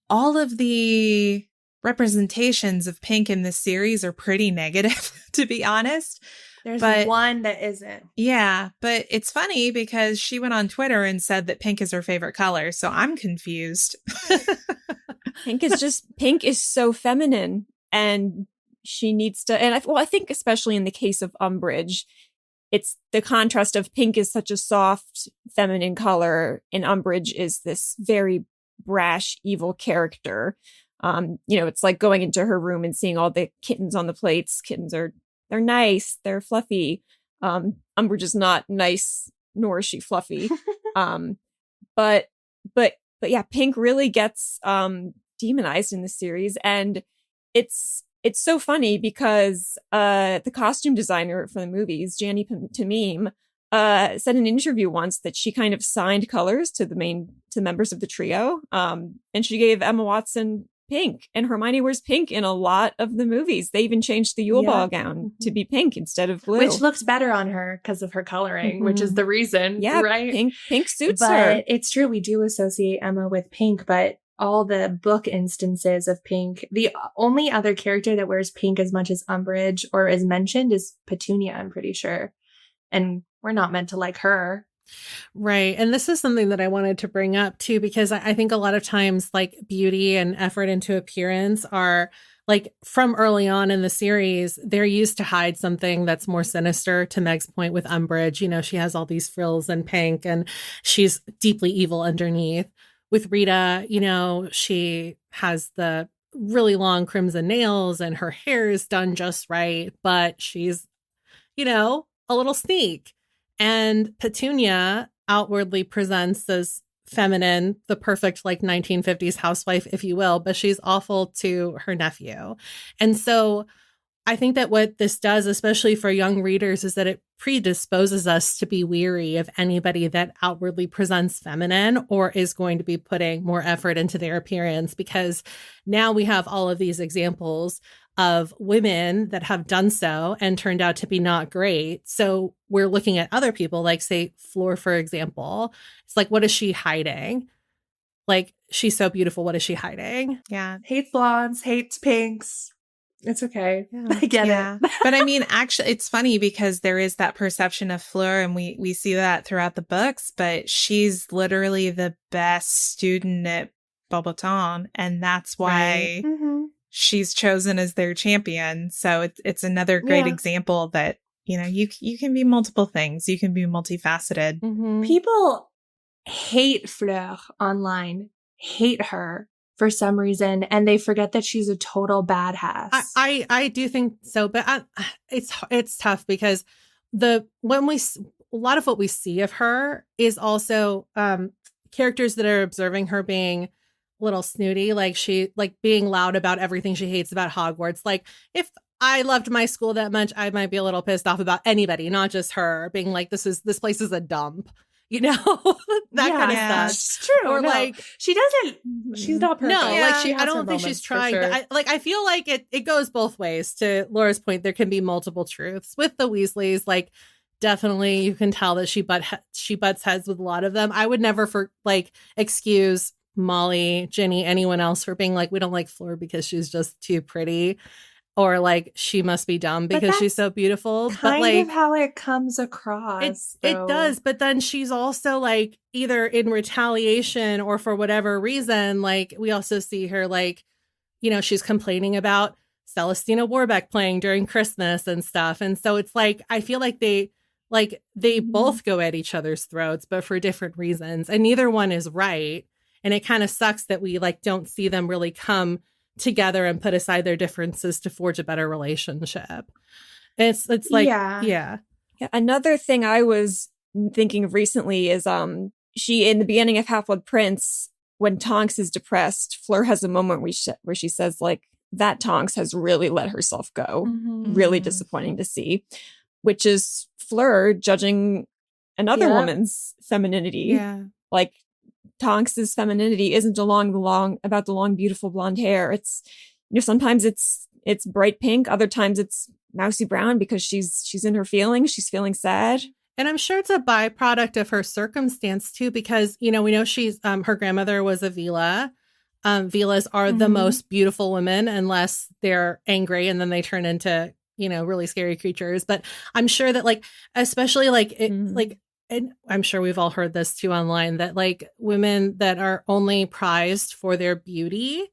all of the representations of pink in this series are pretty negative, to be honest. There's But- one that isn't. Yeah, but it's funny because she went on Twitter and said that pink is her favorite color, so I'm confused. Pink is so feminine, and she needs to, and I think especially in the case of Umbridge, it's the contrast of pink is such a soft, feminine color, and Umbridge is this very brash, evil character. You know, it's like going into her room and seeing all the kittens on the plates. They're nice, they're fluffy. Umbridge is not nice, nor is she fluffy. But yeah, pink really gets demonized in the series, and it's so funny because the costume designer for the movies, Jani Tamim, said in an interview once that she kind of signed colors to members of the trio, and she gave Emma Watson pink, and Hermione wears pink in a lot of the movies. They even changed the Yule Ball gown to be pink instead of blue, Which looks better on her because of her coloring, which is the reason. Yeah, right? Pink suits But her. it's true, we do associate Emma with pink, but all the book instances of pink, the only other character that wears pink as much as Umbridge or is mentioned is Petunia, I'm pretty sure. And we're not meant to like her. Right. And this is something that I wanted to bring up too, because I think a lot of times like beauty and effort into appearance are like from early on in the series, they're used to hide something that's more sinister. To Meg's point with Umbridge, you know, she has all these frills and pink and she's deeply evil underneath. With Rita, you know, she has the really long crimson nails and her hair is done just right, but she's, you know, a little sneak. And Petunia outwardly presents as feminine, the perfect like 1950s housewife, if you will, but she's awful to her nephew. And so I think that what this does, especially for young readers, is that it predisposes us to be weary of anybody that outwardly presents feminine or is going to be putting more effort into their appearance, because now we have all of these examples of women that have done so and turned out to be not great. So we're looking at other people, like say Fleur, for example. It's like, what is she hiding? Like, she's so beautiful. What is she hiding? Yeah. Hates blondes, hates pinks. It's okay. Yeah. I get it. But I mean, actually, it's funny because there is that perception of Fleur, and we see that throughout the books, but she's literally the best student at Beauxbatons, and that's why she's chosen as their champion. So it's another great example that, you know, you can be multiple things. You can be multifaceted. People hate Fleur online, hate her for some reason, and they forget that she's a total badass. I do think so, but it's tough because a lot of what we see of her is also characters that are observing her being a little snooty, like she like being loud about everything she hates about Hogwarts. Like, if I loved my school that much, I might be a little pissed off about anybody, not just her, being like, this place is a dump. You know, that kind of stuff. It's true. Or like, she doesn't, she's not perfect. no, Yeah. like I don't think she's trying. But I feel like it goes both ways. To Laura's point, there can be multiple truths with the Weasleys. Like, definitely you can tell that she butts heads with a lot of them. I would never excuse Molly, Ginny, anyone else for being like, we don't like Fleur because she's just too pretty, or like she must be dumb because she's so beautiful. But like, kind of how it comes across. It does, but then she's also like either in retaliation or for whatever reason, like we also see her like, you know, she's complaining about Celestina Warbeck playing during Christmas and stuff. And so it's like, I feel like they both go at each other's throats, but for different reasons. And neither one is right. And it kind of sucks that we like don't see them really come together and put aside their differences to forge a better relationship. It's like, yeah. Another thing I was thinking of recently is she, in the beginning of Half-Blood Prince, when Tonks is depressed, Fleur has a moment where she says, like, that Tonks has really let herself go. Mm-hmm. Really disappointing to see, which is Fleur judging another woman's femininity. Yeah. Like, Tonks's femininity isn't about the long, beautiful blonde hair. It's, you know, sometimes it's bright pink. Other times it's mousy brown because she's in her feelings. She's feeling sad. And I'm sure it's a byproduct of her circumstance too, because, you know, we know she's, her grandmother was a Vila. Vilas are the most beautiful women unless they're angry and then they turn into, you know, really scary creatures. But I'm sure that like, especially like, and I'm sure we've all heard this too online, that like women that are only prized for their beauty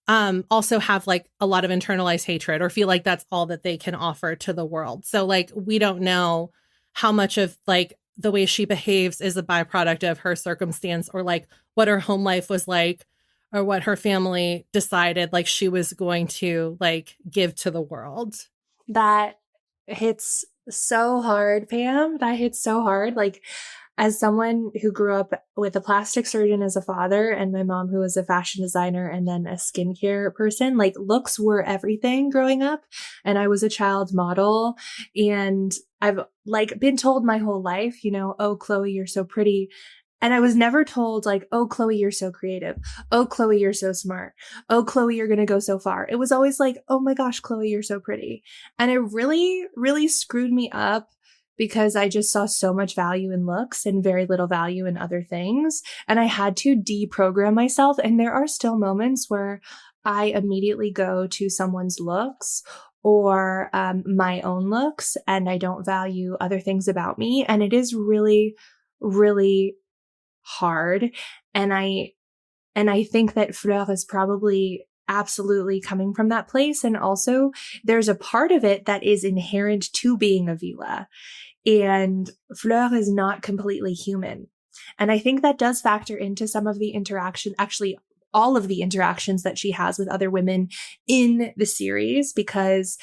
also have like a lot of internalized hatred or feel like that's all that they can offer to the world. So like, we don't know how much of like the way she behaves is a byproduct of her circumstance or like what her home life was like or what her family decided like she was going to like give to the world. That hits so hard, Pam. That hits so hard. Like, as someone who grew up with a plastic surgeon as a father and my mom who was a fashion designer and then a skincare person, like looks were everything growing up. And I was a child model and I've like been told my whole life, you know, oh, Chloe, you're so pretty. And I was never told like, oh, Chloe, you're so creative. Oh, Chloe, you're so smart. Oh, Chloe, you're going to go so far. It was always like, oh my gosh, Chloe, you're so pretty. And it really, really screwed me up because I just saw so much value in looks and very little value in other things. And I had to deprogram myself. And there are still moments where I immediately go to someone's looks or my own looks, and I don't value other things about me. And it is really, really hard. And I think that Fleur is probably absolutely coming from that place. And also there's a part of it that is inherent to being a Vila. And Fleur is not completely human. And I think that does factor into some of the interaction, actually all of the interactions that she has with other women in the series, because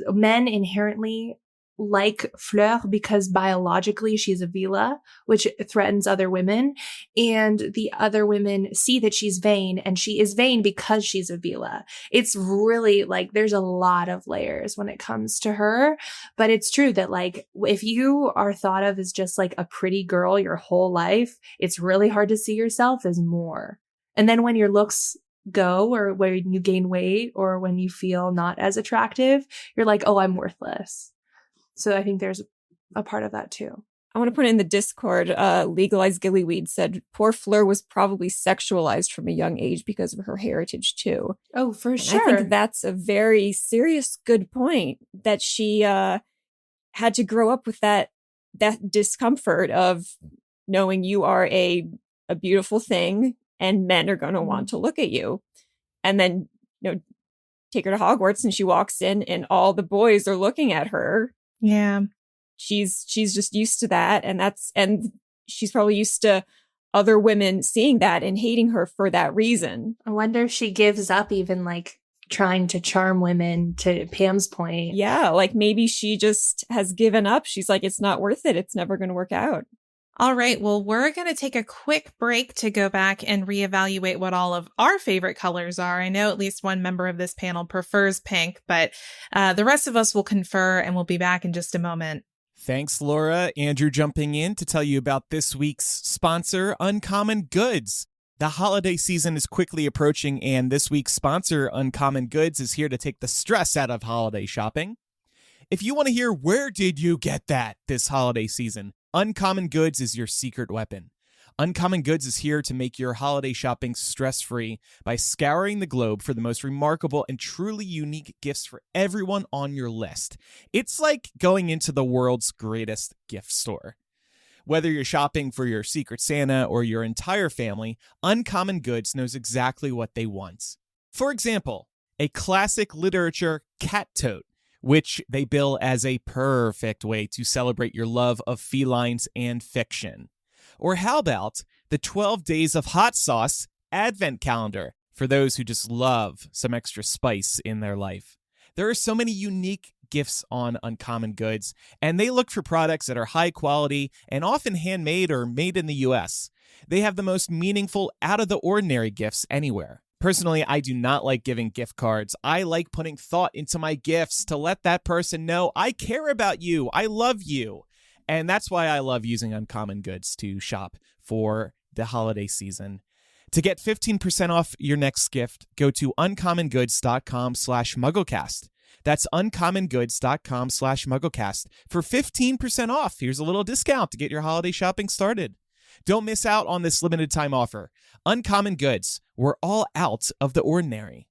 men inherently like Fleur because biologically she's a Vila, which threatens other women. And the other women see that she's vain, and she is vain because she's a Vila. It's really like there's a lot of layers when it comes to her. But it's true that like if you are thought of as just like a pretty girl your whole life, it's really hard to see yourself as more. And then when your looks go, or when you gain weight, or when you feel not as attractive, you're like, oh, I'm worthless. So I think there's a part of that too. I want to put it in the Discord. Legalized Gillyweed said, poor Fleur was probably sexualized from a young age because of her heritage too. Oh, for sure. I think that's a very serious, good point, that she had to grow up with that discomfort of knowing you are a beautiful thing and men are going to want to look at you. And then, you know, take her to Hogwarts and she walks in and all the boys are looking at her. Yeah. She's just used to that. And she's probably used to other women seeing that and hating her for that reason. I wonder if she gives up even like trying to charm women, to Pam's point. Yeah. Like maybe she just has given up. She's like, it's not worth it. It's never going to work out. All right. Well, we're going to take a quick break to go back and reevaluate what all of our favorite colors are. I know at least one member of this panel prefers pink, but the rest of us will confer, and we'll be back in just a moment. Thanks, Laura. Andrew jumping in to tell you about this week's sponsor, Uncommon Goods. The holiday season is quickly approaching, and this week's sponsor, Uncommon Goods, is here to take the stress out of holiday shopping. If you want to hear where did you get that this holiday season, Uncommon Goods is your secret weapon. Uncommon Goods is here to make your holiday shopping stress-free by scouring the globe for the most remarkable and truly unique gifts for everyone on your list. It's like going into the world's greatest gift store. Whether you're shopping for your Secret Santa or your entire family, Uncommon Goods knows exactly what they want. For example, a classic literature cat tote, which they bill as a perfect way to celebrate your love of felines and fiction. Or how about the 12 Days of Hot Sauce Advent Calendar for those who just love some extra spice in their life? There are so many unique gifts on Uncommon Goods, and they look for products that are high quality and often handmade or made in the US. They have the most meaningful, out-of-the-ordinary gifts anywhere. Personally, I do not like giving gift cards. I like putting thought into my gifts to let that person know I care about you, I love you. And that's why I love using Uncommon Goods to shop for the holiday season. To get 15% off your next gift, go to uncommongoods.com/MuggleCast. That's uncommongoods.com/MuggleCast for 15% off. Here's a little discount to get your holiday shopping started. Don't miss out on this limited time offer. Uncommon Goods. We're all out of the ordinary.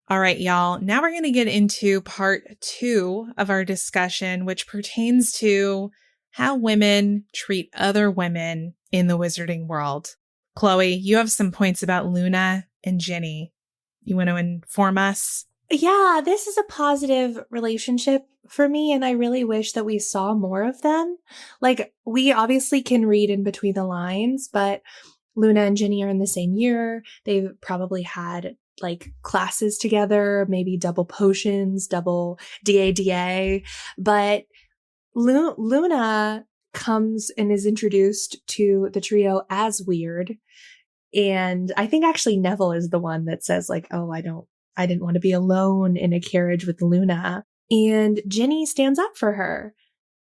All right, y'all. Now we're going to get into part 2 of our discussion, which pertains to how women treat other women in the wizarding world. Chloe, you have some points about Luna and Ginny. You want to inform us? Yeah, this is a positive relationship for me, and I really wish that we saw more of them. Like, we obviously can read in between the lines, but Luna and Ginny are in the same year. They've probably had like classes together, maybe double potions, double DADA, but Luna comes and is introduced to the trio as weird. And I think actually Neville is the one that says like, oh, I didn't want to be alone in a carriage with Luna. And Ginny stands up for her.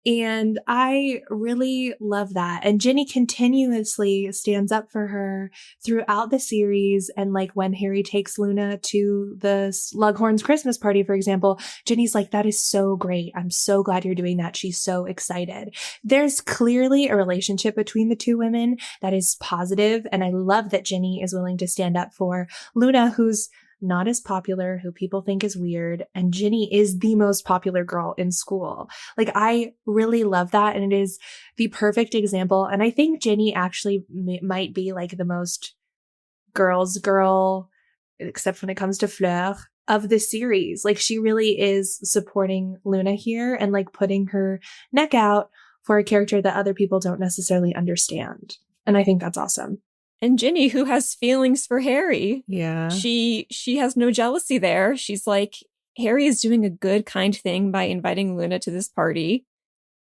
And I really love that. And Ginny continuously stands up for her throughout the series. And like when Harry takes Luna to the Slughorn's Christmas party, for example, Ginny's like, that is so great. I'm so glad you're doing that. She's so excited. There's clearly a relationship between the two women that is positive. And I love that Ginny is willing to stand up for Luna, who's not as popular, who people think is weird, and Ginny is the most popular girl in school. Like, I really love that, and it is the perfect example. And I think Ginny actually might be like the most girl's girl, except when it comes to Fleur, of the series. Like, she really is supporting Luna here and like putting her neck out for a character that other people don't necessarily understand. And I think that's awesome. And Ginny, who has feelings for Harry. Yeah. She has no jealousy there. She's like, Harry is doing a good, kind thing by inviting Luna to this party.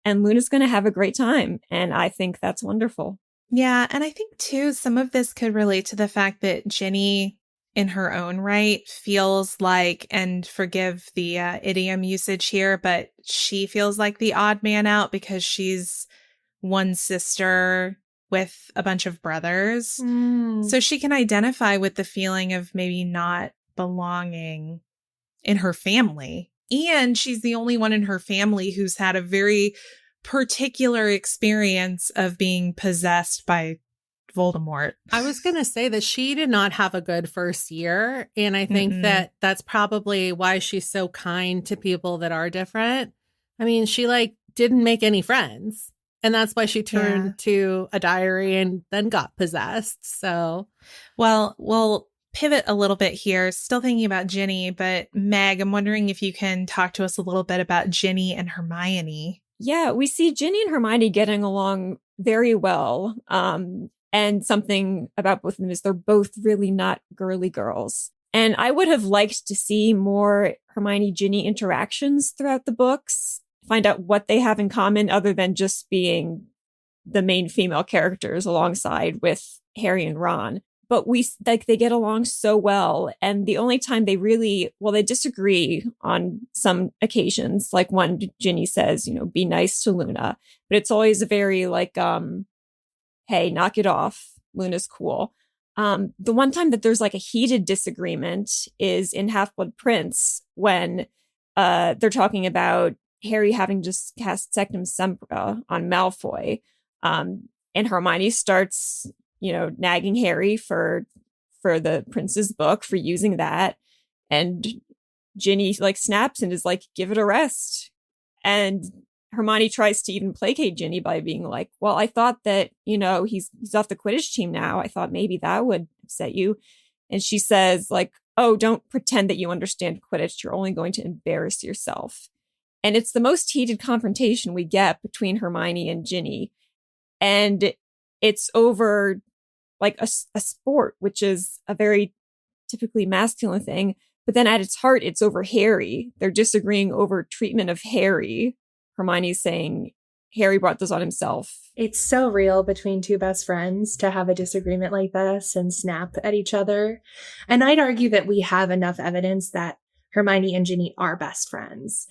And Luna's going to have a great time. And I think that's wonderful. Yeah. And I think, too, some of this could relate to the fact that Ginny, in her own right, feels like, and forgive the idiom usage here, but she feels like the odd man out because she's one sister with a bunch of brothers. So she can identify with the feeling of maybe not belonging in her family. And she's the only one in her family who's had a very particular experience of being possessed by Voldemort. I was going to say that she did not have a good first year. And I think that that's probably why she's so kind to people that are different. I mean, she like didn't make any friends. And that's why she turned to a diary and then got possessed. So, well, we'll pivot a little bit here. Still thinking about Ginny, but Meg, I'm wondering if you can talk to us a little bit about Ginny and Hermione. Yeah, we see Ginny and Hermione getting along very well. And something about both of them is they're both really not girly girls. And I would have liked to see more Hermione-Ginny interactions throughout the books. Find out what they have in common other than just being the main female characters alongside with Harry and Ron. But they get along so well. And the only time they really, they disagree on some occasions, like when Ginny says, be nice to Luna. But it's always a very like, hey, knock it off. Luna's cool. The one time that there's like a heated disagreement is in Half-Blood Prince when they're talking about Harry having just cast Sectum Sempra on Malfoy. And Hermione starts, nagging Harry for the prince's book, for using that. And Ginny snaps and is like, give it a rest. And Hermione tries to even placate Ginny by being like, well, I thought that, he's off the Quidditch team now. I thought maybe that would upset you. And she says oh, don't pretend that you understand Quidditch. You're only going to embarrass yourself. And it's the most heated confrontation we get between Hermione and Ginny. And it's over a sport, which is a very typically masculine thing. But then at its heart, it's over Harry. They're disagreeing over treatment of Harry. Hermione's saying Harry brought this on himself. It's so real between two best friends to have a disagreement like this and snap at each other. And I'd argue that we have enough evidence that Hermione and Ginny are best friends.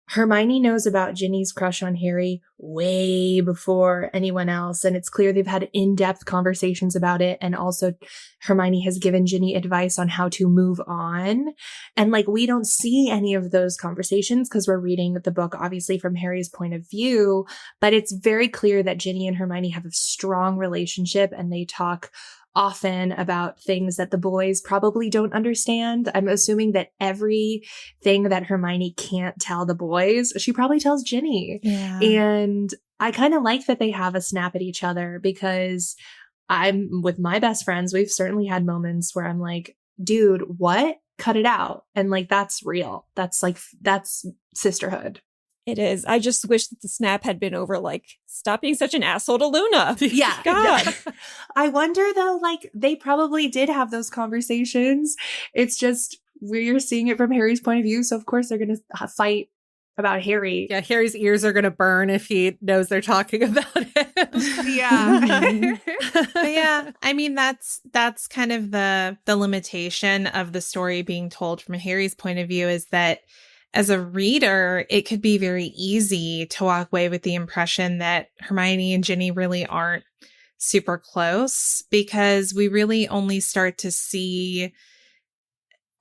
Hermione knows about Ginny's crush on Harry way before anyone else. And it's clear they've had in-depth conversations about it. And also Hermione has given Ginny advice on how to move on. And we don't see any of those conversations because we're reading the book, obviously, from Harry's point of view. But it's very clear that Ginny and Hermione have a strong relationship and they talk often about things that the boys probably don't understand. I'm assuming that everything that Hermione can't tell the boys, she probably tells Ginny. Yeah. And I kind of like that they have a snap at each other because I'm with my best friends. We've certainly had moments where I'm like, dude, what? Cut it out. And that's real. That's sisterhood. It is. I just wish that the snap had been over, stop being such an asshole to Luna. Yeah. God. Yeah. I wonder though, they probably did have those conversations. It's just we're seeing it from Harry's point of view. So of course they're going to fight about Harry. Yeah, Harry's ears are going to burn if he knows they're talking about him. Yeah. But yeah, I mean, that's kind of the limitation of the story being told from Harry's point of view, is that as a reader, it could be very easy to walk away with the impression that Hermione and Ginny really aren't super close, because we really only start to see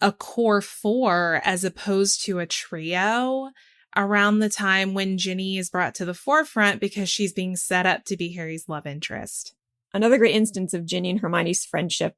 a core four as opposed to a trio around the time when Ginny is brought to the forefront because she's being set up to be Harry's love interest. Another great instance of Ginny and Hermione's friendship,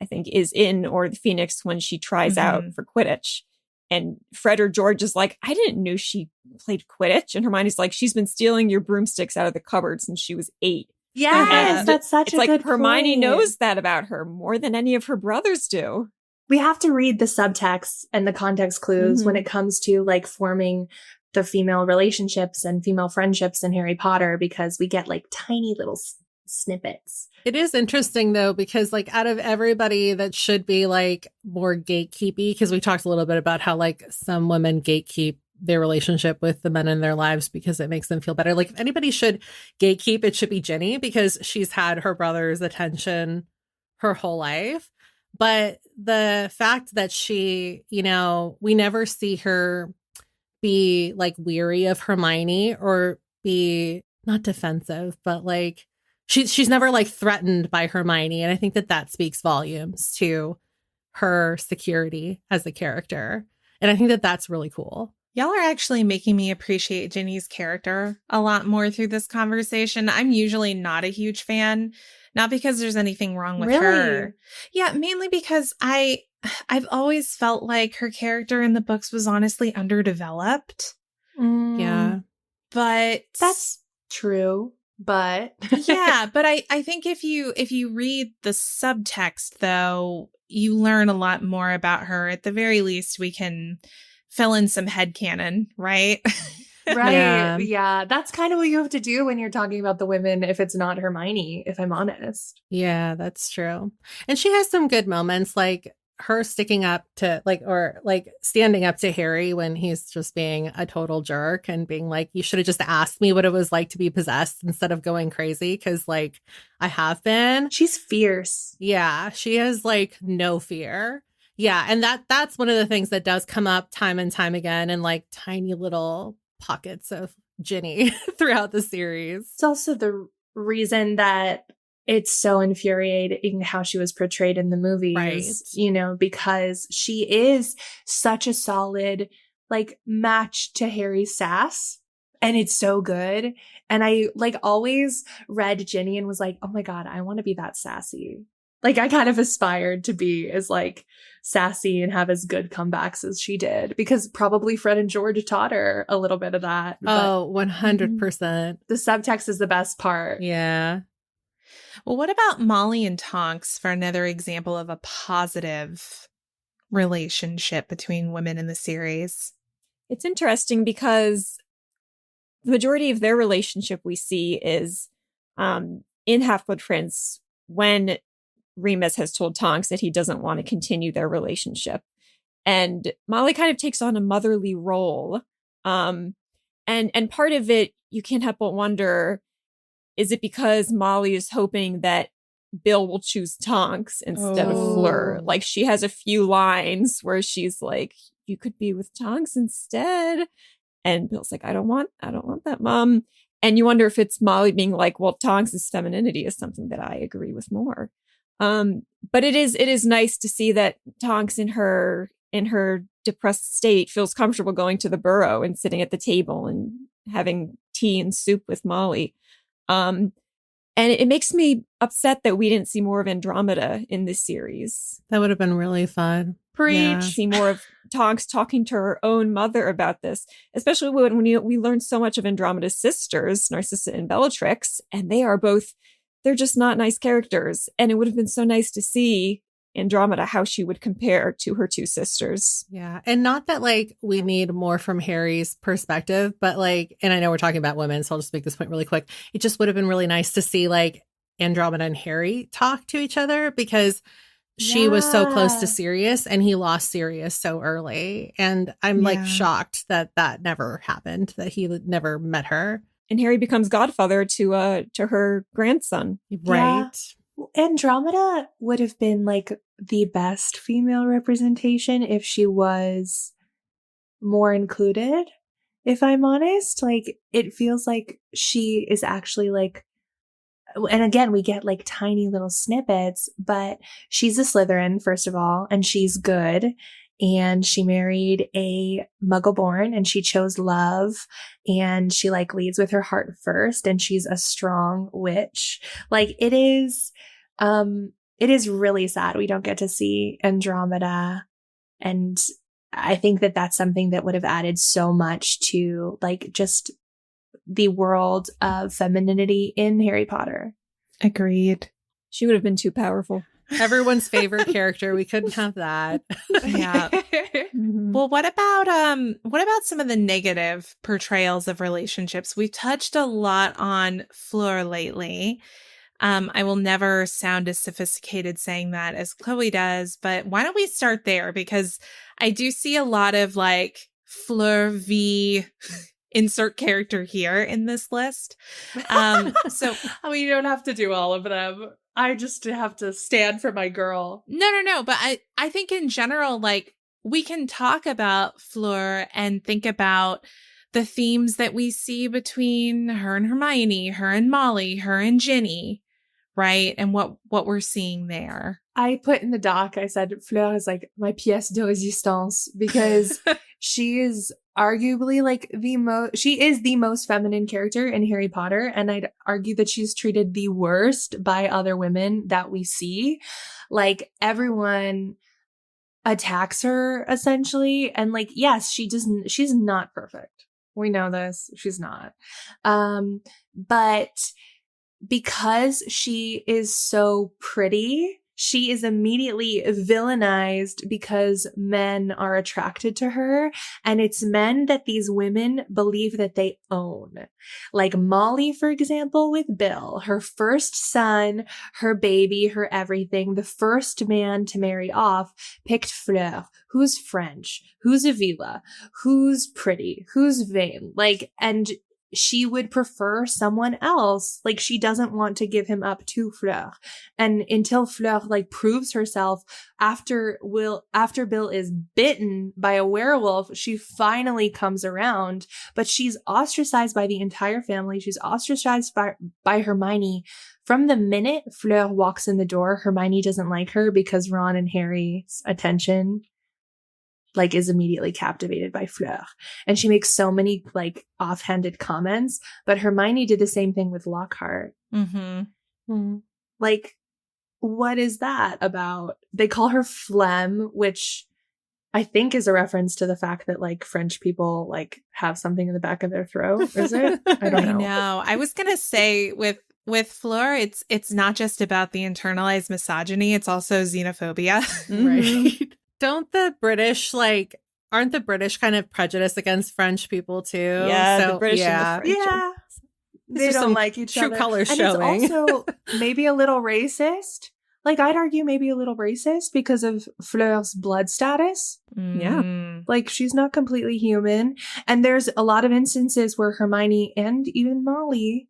I think, is in Order of the Phoenix when she tries out for Quidditch. And Fred or George is like, I didn't know she played Quidditch. And Hermione's like, she's been stealing your broomsticks out of the cupboard since she was 8. Yes, that's such a good It's Hermione point. knows that about her more than any of her brothers do. We have to read the subtext and the context clues when it comes to forming the female relationships and female friendships in Harry Potter, because we get tiny little snippets. It is interesting though, because out of everybody that should be more gatekeepy, because we talked a little bit about how some women gatekeep their relationship with the men in their lives because it makes them feel better. If anybody should gatekeep, it should be Ginny, because she's had her brother's attention her whole life. But the fact that she, we never see her be weary of Hermione or be not defensive, but she's never threatened by Hermione. And I think that speaks volumes to her security as a character. And I think that's really cool. Y'all are actually making me appreciate Ginny's character a lot more through this conversation. I'm usually not a huge fan, not because there's anything wrong with her. Yeah, mainly because I've always felt like her character in the books was honestly underdeveloped. Yeah. But that's true. But yeah, but I think if you read the subtext though, you learn a lot more about her. At the very least, we can fill in some headcanon, right? Right. Yeah. That's kind of what you have to do when you're talking about the women, if it's not Hermione, if I'm honest. Yeah, that's true. And she has some good moments, her sticking up to standing up to Harry when he's just being a total jerk and being like, you should have just asked me what it was like to be possessed instead of going crazy, because I have been. She's fierce. Yeah, she has no fear. Yeah, and that's one of the things that does come up time and time again in tiny little pockets of Ginny throughout the series. It's also the reason that it's so infuriating how she was portrayed in the movies, right? Because she is such a solid like match to Harry's sass. And it's so good. And I like always read Ginny and was like, oh my God, I want to be that sassy. Like I kind of aspired to be as like sassy and have as good comebacks as she did, because probably Fred and George taught her a little bit of that. Oh, 100%. The subtext is the best part. Yeah. Well, what about Molly and Tonks for another example of a positive relationship between women in the series? It's interesting because the majority of their relationship we see is in Half-Blood Prince when Remus has told Tonks that he doesn't want to continue their relationship. And Molly kind of takes on a motherly role. And part of it, you can't help but wonder, is it because Molly is hoping that Bill will choose Tonks instead of Fleur? Like she has a few lines where she's like, you could be with Tonks instead. And Bill's like, I don't want that, Mom. And you wonder if it's Molly being like, well, Tonks' femininity is something that I agree with more. But it is nice to see that Tonks in her depressed state feels comfortable going to the burrow and sitting at the table and having tea and soup with Molly. And it makes me upset that we didn't see more of Andromeda in this series. That would have been really fun. Preach. Yeah. See more of Tonks talking to her own mother about this, especially when we learned so much of Andromeda's sisters, Narcissa and Bellatrix, and they're just not nice characters. And it would have been so nice to see Andromeda, how she would compare to her two sisters. Yeah. And not that like we need more from Harry's perspective, but like, and I know we're talking about women, so I'll just make this point really quick. It just would have been really nice to see like Andromeda and Harry talk to each other, because she was so close to Sirius and he lost Sirius so early. And I'm like shocked that never happened, that he never met her. And Harry becomes godfather to her grandson. Right. Yeah. Andromeda would have been like the best female representation if she was more included, if I'm honest. Like it feels like she is actually like, and again, we get like tiny little snippets, but she's a Slytherin, first of all, and she's good. And she married a Muggle-born and she chose love, and she like leads with her heart first, and she's a strong witch. Like it is really sad we don't get to see Andromeda. And I think that that's something that would have added so much to like just the world of femininity in Harry Potter. Agreed. She would have been too powerful. Everyone's favorite character. We couldn't have that. Yeah. Mm-hmm. Well, what about some of the negative portrayals of relationships? We touched a lot on Fleur lately. I will never sound as sophisticated saying that as Chloe does, but why don't we start there? Because I do see a lot of like Fleur v insert character here in this list. So I mean, you don't have to do all of them. I just have to stand for my girl. No. But I think in general, like we can talk about Fleur and think about the themes that we see between her and Hermione, her and Molly, her and Ginny, right? And what we're seeing there. I put in the doc, I said Fleur is like my pièce de résistance, because she is arguably like she is the most feminine character in Harry Potter. And I'd argue that she's treated the worst by other women that we see. Like everyone attacks her essentially. And like, yes, she's not perfect. We know this. She's not. But because she is so pretty, she is immediately villainized because men are attracted to her. And it's men that these women believe that they own. Like Molly, for example, with Bill, her first son, her baby, her everything, the first man to marry off, picked Fleur, who's French, who's a villa, who's pretty, who's vain. Like, and she would prefer someone else. Like she doesn't want to give him up to Fleur. And until Fleur like proves herself after Bill is bitten by a werewolf, she finally comes around, but she's ostracized by the entire family. She's ostracized by Hermione. From the minute Fleur walks in the door, Hermione doesn't like her because Ron and Harry's attention. like is immediately captivated by Fleur. And she makes so many like offhanded comments, but Hermione did the same thing with Lockhart. Like, what is that about? They call her phlegm, which I think is a reference to the fact that like French people like have something in the back of their throat. Is it? I don't know. I know. I was gonna say with Fleur, it's not just about the internalized misogyny; it's also xenophobia. Right? Don't the British aren't the British kind of prejudiced against French people too? Yeah, so, the British yeah. and the French. Yeah. They just don't some like each true other. colors and showing. It's also maybe a little racist. Like, I'd argue maybe a little racist because of Fleur's blood status. Yeah. Like, she's not completely human. And there's a lot of instances where Hermione and even Molly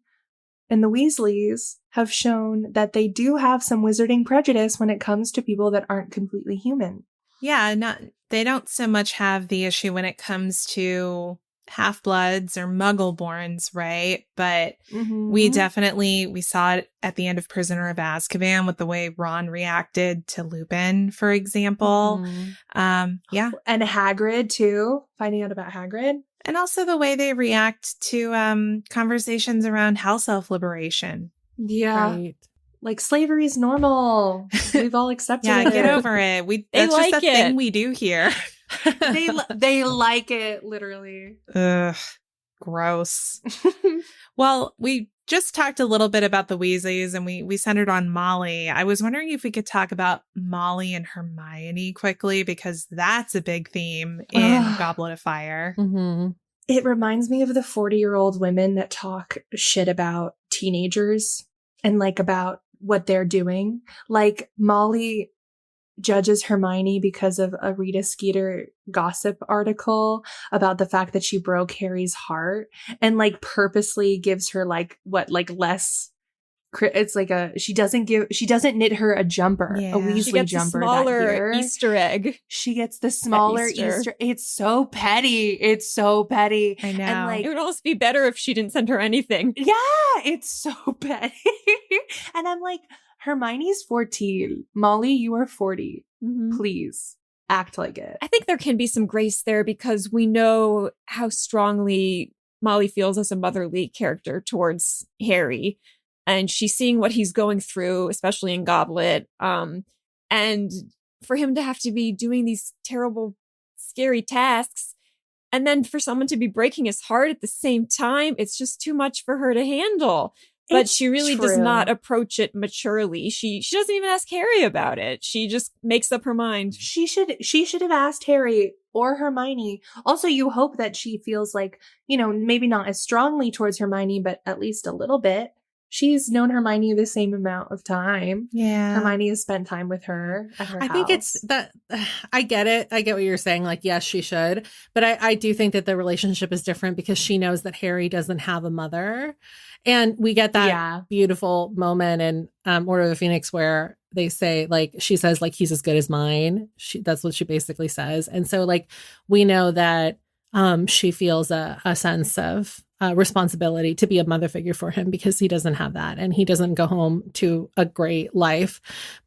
and the Weasleys have shown that they do have some wizarding prejudice when it comes to people that aren't completely human. Yeah, they don't so much have the issue when it comes to half-bloods or muggle-borns, right? But we saw it at the end of Prisoner of Azkaban with the way Ron reacted to Lupin, for example. Yeah. And Hagrid, too. Finding out about Hagrid. And also the way they react to conversations around house elf liberation. Yeah. Right. Like, slavery's normal. We've all accepted Yeah, it. get over it. That's like just a it. thing we do here. They like it, literally. Ugh, gross. Well, we just talked a little bit about the Weasleys and we centered on Molly. I was wondering if we could talk about Molly and Hermione quickly, because that's a big theme in Goblet of Fire. It reminds me of the 40-year-old women that talk shit about teenagers and like about what they're doing. Like, Molly judges Hermione because of a Rita Skeeter gossip article about the fact that she broke Harry's heart, and like purposely gives her less. It's like she doesn't knit her a jumper, Yeah. a Weasley She gets jumper a smaller that year. Easter egg. She gets the smaller Easter. It's so petty. It's so petty. I know. And like, It would almost be better if she didn't send her anything. yeah, it's so petty. And I'm like, Hermione's 14. Molly, you are 40. Please act like it. I think there can be some grace there because we know how strongly Molly feels as a motherly character towards Harry. And she's seeing what he's going through, especially in Goblet. And for him to have to be doing these terrible, scary tasks, and then for someone to be breaking his heart at the same time, it's just too much for her to handle. But she really does not approach it maturely. She doesn't even ask Harry about it. She just makes up her mind. She should have asked Harry or Hermione. Also, you hope that she feels like, maybe not as strongly towards Hermione, but at least a little bit. She's known Hermione the same amount of time. Yeah. Hermione has spent time with her at her house. I think it's that I get it. I get what you're saying. Like, yes, she should. But I do think that the relationship is different because she knows that Harry doesn't have a mother. And we get that beautiful moment in Order of the Phoenix where they say, like, she says, like, he's as good as mine. That's what she basically says. And so, like, we know that she feels a sense of responsibility to be a mother figure for him because he doesn't have that and he doesn't go home to a great life.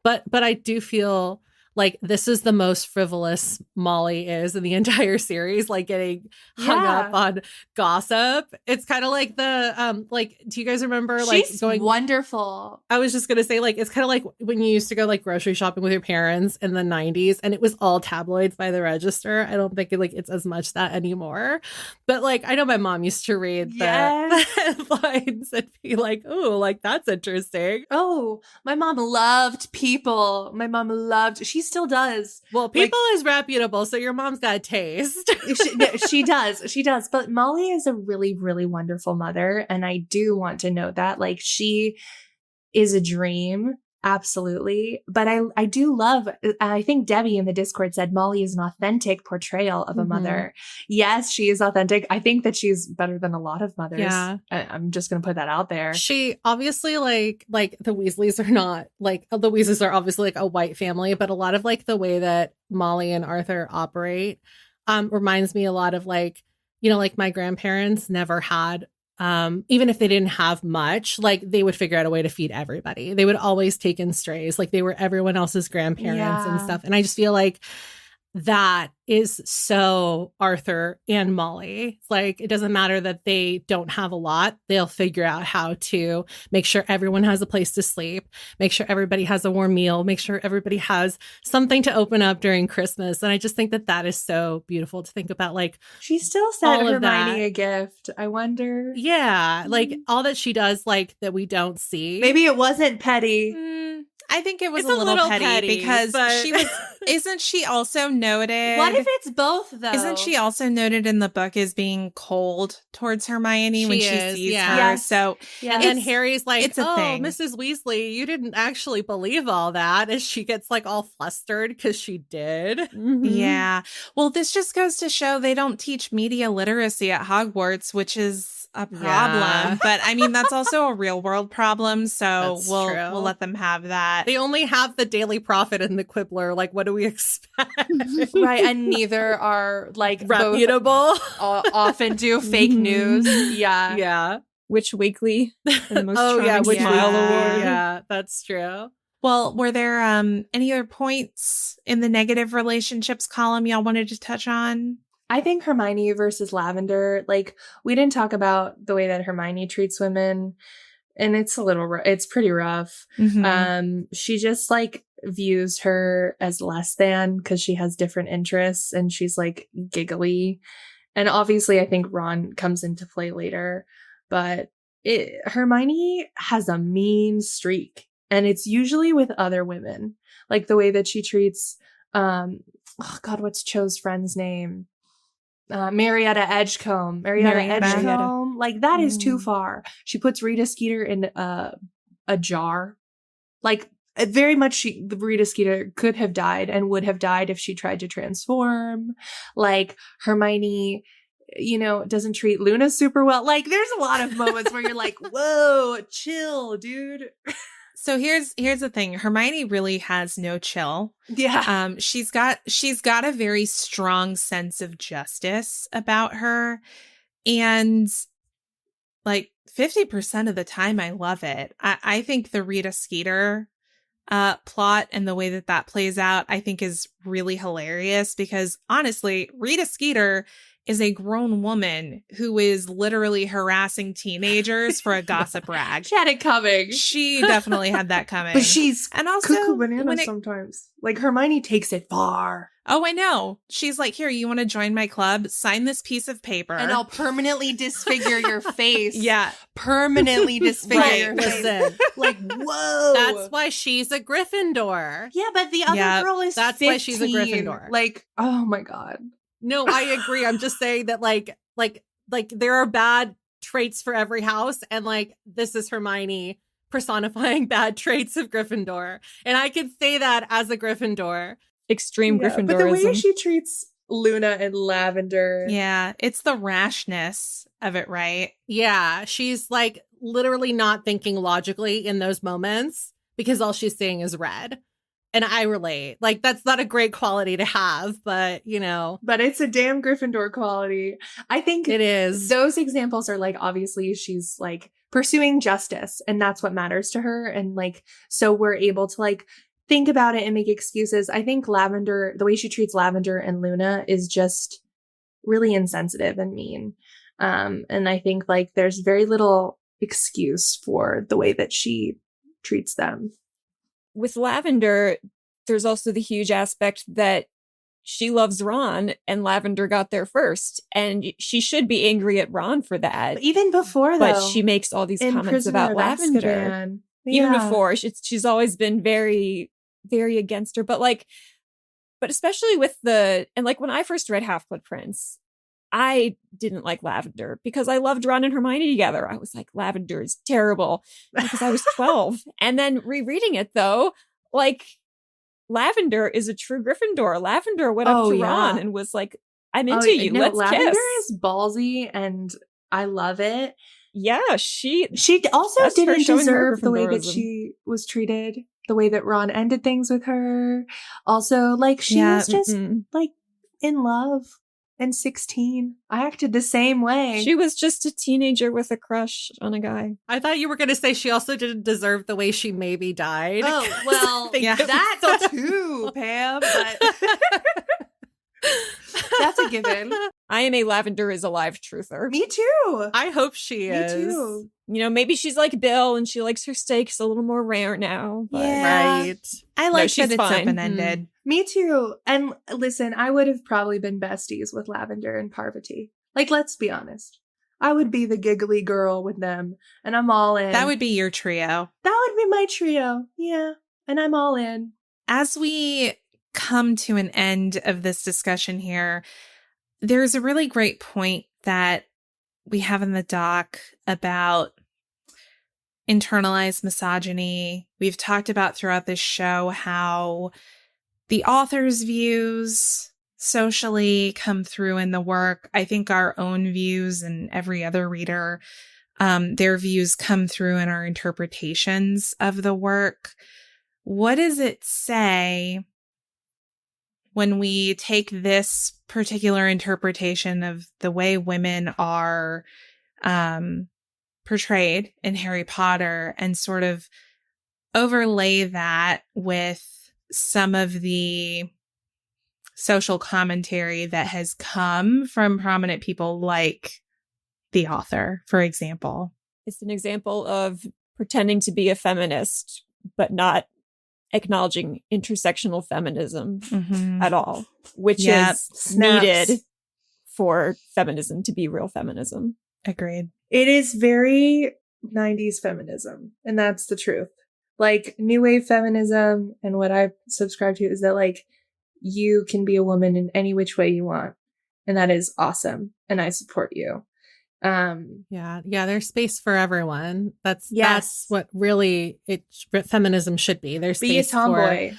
But I do feel like this is the most frivolous Molly is in the entire series, like getting hung up on gossip. It's kind of like the do you guys remember like She's going wonderful? I was just gonna say, like, it's kind of like when you used to go like grocery shopping with your parents in the 90s and it was all tabloids by the register. I don't think it's as much that anymore. But like I know my mom used to read the headlines and be like, oh, like that's interesting. Oh, my mom loved People. My mom loved, she still does. Well, People is reputable, so your mom's got a taste. She does. But Molly is a really, really wonderful mother. And I do want to note that, like, she is a dream. Absolutely. But I do love, I think Debbie in the Discord said Molly is an authentic portrayal of a mother. Yes, she is authentic. I think that she's better than a lot of mothers. Yeah. I'm just going to put that out there. She obviously like the Weasleys are not like the Weasleys are obviously like a white family, but a lot of like the way that Molly and Arthur operate reminds me a lot of like, like my grandparents never had even if they didn't have much, like they would figure out a way to feed everybody. They would always take in strays. Like they were everyone else's grandparents and stuff. And I just feel like that is so Arthur and Molly. It's like, it doesn't matter that they don't have a lot. They'll figure out how to make sure everyone has a place to sleep, make sure everybody has a warm meal, make sure everybody has something to open up during Christmas. And I just think that that is so beautiful to think about. Like, She still sent all of Hermione that. a gift. I wonder. yeah, like all that she does, like that we don't see. Maybe it wasn't petty. I think it was It's a little petty because but- she was. Isn't she also noted? What if it's both, though? Isn't she also noted in the book as being cold towards Hermione when She she is, sees yeah. her? Yes. So Yeah. And then It's- Harry's like, it's a oh, thing. Mrs. Weasley, you didn't actually believe all that. And she gets like all flustered because she did. Mhm. yeah. Well, this just goes to show they don't teach media literacy at Hogwarts, which is a problem. Yeah. But I mean, that's also a real world problem. So That's we'll true. let them have that. They only have the Daily Prophet and the Quibbler. Like, what do we expect? Right, and neither are like both Reputable. often do fake news. Yeah. Yeah. Which weekly? For the most Oh, yeah. charming Which smile yeah. award. Yeah, that's true. Well, were there any other points in the negative relationships column y'all wanted to touch on? I think Hermione versus Lavender, like, we didn't talk about the way that Hermione treats women, and it's it's pretty rough. She just like views her as less than because she has different interests and she's like giggly. And obviously I think Ron comes into play later, but Hermione has a mean streak, and it's usually with other women. Like the way that she treats oh God, what's Cho's friend's name? Marietta Edgecombe. Marietta. Like, that is too far. She puts Rita Skeeter in a jar. Like, very much Rita Skeeter could have died and would have died if she tried to transform. Like, Hermione, doesn't treat Luna super well. Like, there's a lot of moments where you're like, whoa, chill, dude. So here's the thing. Hermione really has no chill. Yeah. She's got a very strong sense of justice about her. And like 50% of the time I love it. I think the Rita Skeeter plot and the way that plays out, I think is really hilarious because honestly, Rita Skeeter is a grown woman who is literally harassing teenagers for a gossip rag. She had it coming. She definitely had that coming. But she's and also cuckoo banana when it- sometimes. Like, Hermione takes it far. Oh, I know. She's like, here, you want to join my club? Sign this piece of paper. And I'll permanently disfigure your face. Yeah. Permanently disfigure Right, your face. listen. Like, whoa. That's why she's a Gryffindor. Yeah, but the other Yeah, girl is that's 15. why she's a Gryffindor. Like, oh my God. No, I agree. I'm just saying that like there are bad traits for every house, and like this is Hermione personifying bad traits of Gryffindor. And I could say that as a Gryffindor. Extreme Yeah, Gryffindorism. but the way she treats Luna and Lavender. Yeah. It's the rashness of it, right? Yeah, she's like literally not thinking logically in those moments because all she's seeing is red. And I relate. Like, that's not a great quality to have, but But it's a damn Gryffindor quality. I think it is. those examples are like, obviously she's like pursuing justice and that's what matters to her. And like, so we're able to like think about it and make excuses. I think Lavender, the way she treats Lavender and Luna is just really insensitive and mean. And I think like there's very little excuse for the way that she treats them. With Lavender, there's also the huge aspect that she loves Ron and Lavender got there first. And she should be angry at Ron for that. But even before, But though, she makes all these in comments Prisoner about of Lavender. Azkaban. Even Yeah. before, she's always been very, very against her. But especially with and like when I first read Half-Blood Prince, I didn't like Lavender because I loved Ron and Hermione together. I was like, Lavender is terrible because I was 12. And then rereading it though, like Lavender is a true Gryffindor. Lavender went up Oh, to yeah. Ron and was like, I'm into you. Let's Lavender kiss. is ballsy and I love it. Yeah, she also That's her didn't showing her deserve the way that Gryffindorism. she was treated, the way that Ron ended things with her. Also, like, she Yeah, was just mm-mm. like in love and 16. I acted the same way. She was just a teenager with a crush on a guy. I thought you were going to say she also didn't deserve the way she maybe died. Oh, well, Yeah. that too, Pam. But That's a given. I am a Lavender is alive truther. Me too. I hope she Me is. too. You know, maybe she's like Bill and she likes her steaks a little more rare now. But Yeah. Right. I like she's that it's fine. open-ended. Me too. And listen, I would have probably been besties with Lavender and Parvati. Like, let's be honest. I would be the giggly girl with them, and I'm all in. That would be your trio. That would be my trio. Yeah. And I'm all in. As we come to an end of this discussion here, there's a really great point that we have in the doc about internalized misogyny. We've talked about throughout this show how the author's views socially come through in the work. I think our own views and every other reader, their views come through in our interpretations of the work. What does it say when we take this particular interpretation of the way women are portrayed in Harry Potter and sort of overlay that with some of the social commentary that has come from prominent people like the author, for example? it's an example of pretending to be a feminist, but not acknowledging intersectional feminism at all, which Yep. is Snaps. needed for feminism to be real feminism. Agreed. It is very 90s feminism, and that's the truth. Like, new wave feminism and what I subscribe to is that, like, you can be a woman in any which way you want, and that is awesome, and I support you. Yeah, there's space for everyone. That's Yes. what really feminism should be. There's Be a space tomboy,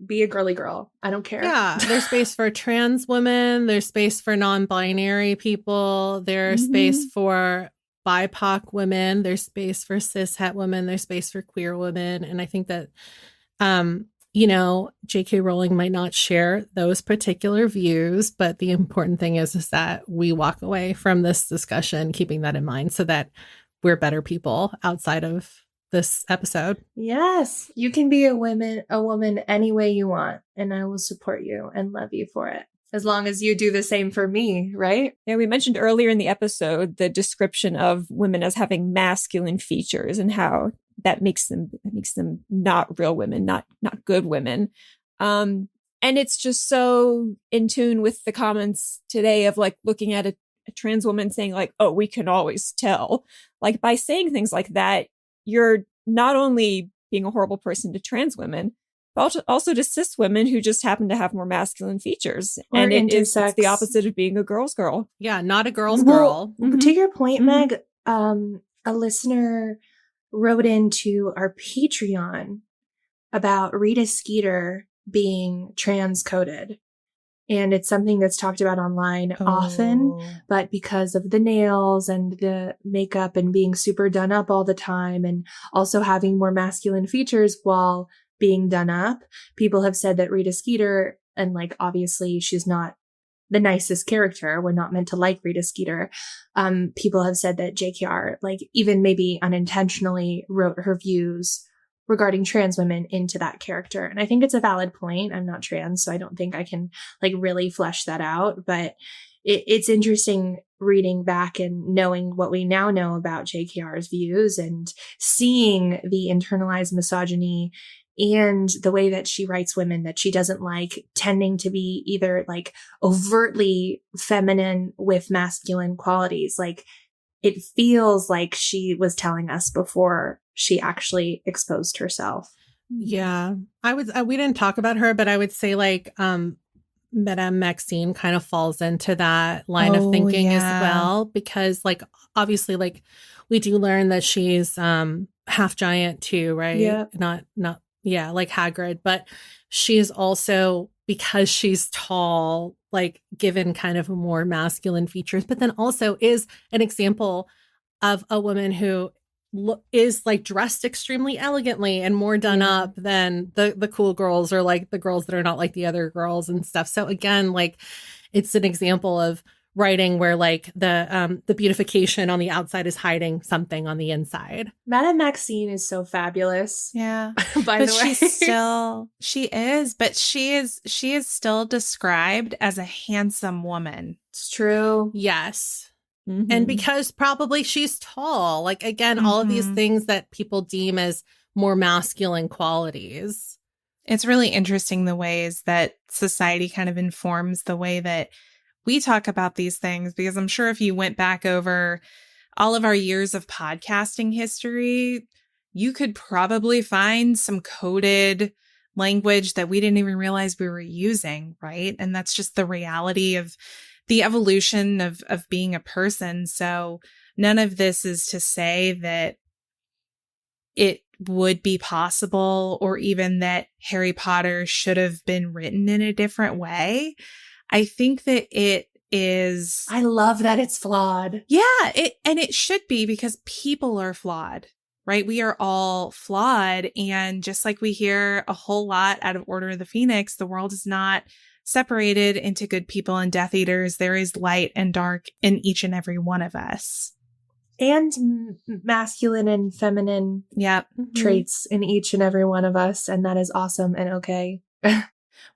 be a girly girl. I don't care. Yeah, there's space for trans women. There's space for non-binary people. There's space for BIPOC women. There's space for cis-het women. There's space for queer women. And I think that, J.K. Rowling might not share those particular views, but the important thing is that we walk away from this discussion keeping that in mind so that we're better people outside of this episode. Yes, you can be a woman any way you want, and I will support you and love you for it. As long as you do the same for me, right? Yeah, we mentioned earlier in the episode the description of women as having masculine features and how that makes them not real women, not good women. And it's just so in tune with the comments today of like looking at a trans woman saying like, oh, we can always tell. Like by saying things like that, you're not only being a horrible person to trans women, but also to cis women who just happen to have more masculine features. Or and it's intersex. the opposite of being a girl's girl. Yeah, not a girl's girl. To your point, Meg, a listener wrote into our Patreon about Rita Skeeter being trans-coded. And it's something that's talked about online often, but because of the nails and the makeup and being super done up all the time and also having more masculine features while being done up, people have said that Rita Skeeter, and like obviously she's not the nicest character, we're not meant to like Rita Skeeter. People have said that JKR, like even maybe unintentionally wrote her views regarding trans women into that character. And I think it's a valid point. I'm not trans, so I don't think I can like really flesh that out. But it's interesting reading back and knowing what we now know about JKR's views and seeing the internalized misogyny and the way that she writes women that she doesn't like, tending to be either like overtly feminine with masculine qualities. Like it feels like she was telling us before she actually exposed herself. Yeah, we didn't talk about her, but I would say like, Madame Maxine kind of falls into that line of thinking as well, because like, obviously like we do learn that she's, half giant too, right? Yeah. Not like Hagrid, but she is also, because she's tall, like given kind of more masculine features, but then also is an example of a woman who is like dressed extremely elegantly and more done up than the cool girls or like the girls that are not like the other girls and stuff. So again, like it's an example of writing where like the beautification on the outside is hiding something on the inside. Madame Maxine is so fabulous. Yeah. By But the way, she is still described as a handsome woman. it's true. Yes. Mhm. And because probably she's tall, like again, all of these Mhm. things that people deem as more masculine qualities. It's really interesting the ways that society kind of informs the way that we talk about these things, because I'm sure if you went back over all of our years of podcasting history, you could probably find some coded language that we didn't even realize we were using, right? And that's just the reality of the evolution of being a person. So none of this is to say that it would be possible or even that Harry Potter should have been written in a different way. I think that it is. I love that it's flawed. Yeah, it should be, because people are flawed, right? We are all flawed. And just like we hear a whole lot out of Order of the Phoenix, the world is not separated into good people and Death Eaters. There is light and dark in each and every one of us. And masculine and feminine Yep. traits in each and every one of us. And that is awesome and okay.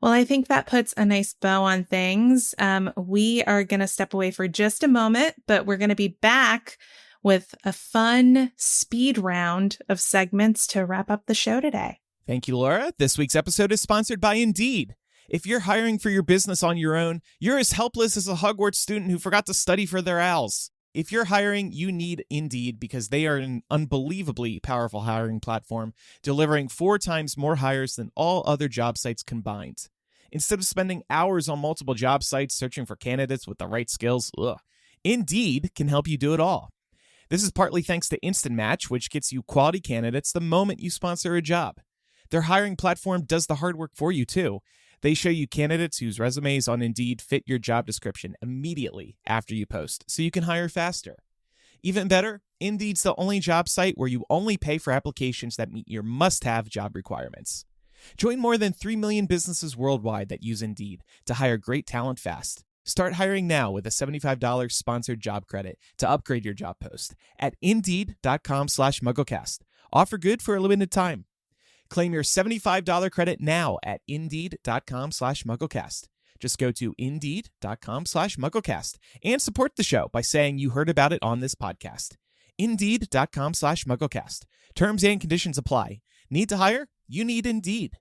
Well, I think that puts a nice bow on things. We are going to step away for just a moment, but we're going to be back with a fun speed round of segments to wrap up the show today. Thank you, Laura. This week's episode is sponsored by Indeed. If you're hiring for your business on your own, you're as helpless as a Hogwarts student who forgot to study for their owls. If you're hiring, you need Indeed, because they are an unbelievably powerful hiring platform, delivering 4 times more hires than all other job sites combined. Instead of spending hours on multiple job sites searching for candidates with the right skills, Indeed can help you do it all. This is partly thanks to Instant Match, which gets you quality candidates the moment you sponsor a job. Their hiring platform does the hard work for you, too. They show you candidates whose resumes on Indeed fit your job description immediately after you post, so you can hire faster. Even better, Indeed's the only job site where you only pay for applications that meet your must-have job requirements. Join more than 3 million businesses worldwide that use Indeed to hire great talent fast. Start hiring now with a $75 sponsored job credit to upgrade your job post at Indeed.com/MuggleCast. Offer good for a limited time. Claim your $75 credit now at Indeed.com/MuggleCast. Just go to Indeed.com/MuggleCast and support the show by saying you heard about it on this podcast. Indeed.com/MuggleCast. Terms and conditions apply. Need to hire? You need Indeed.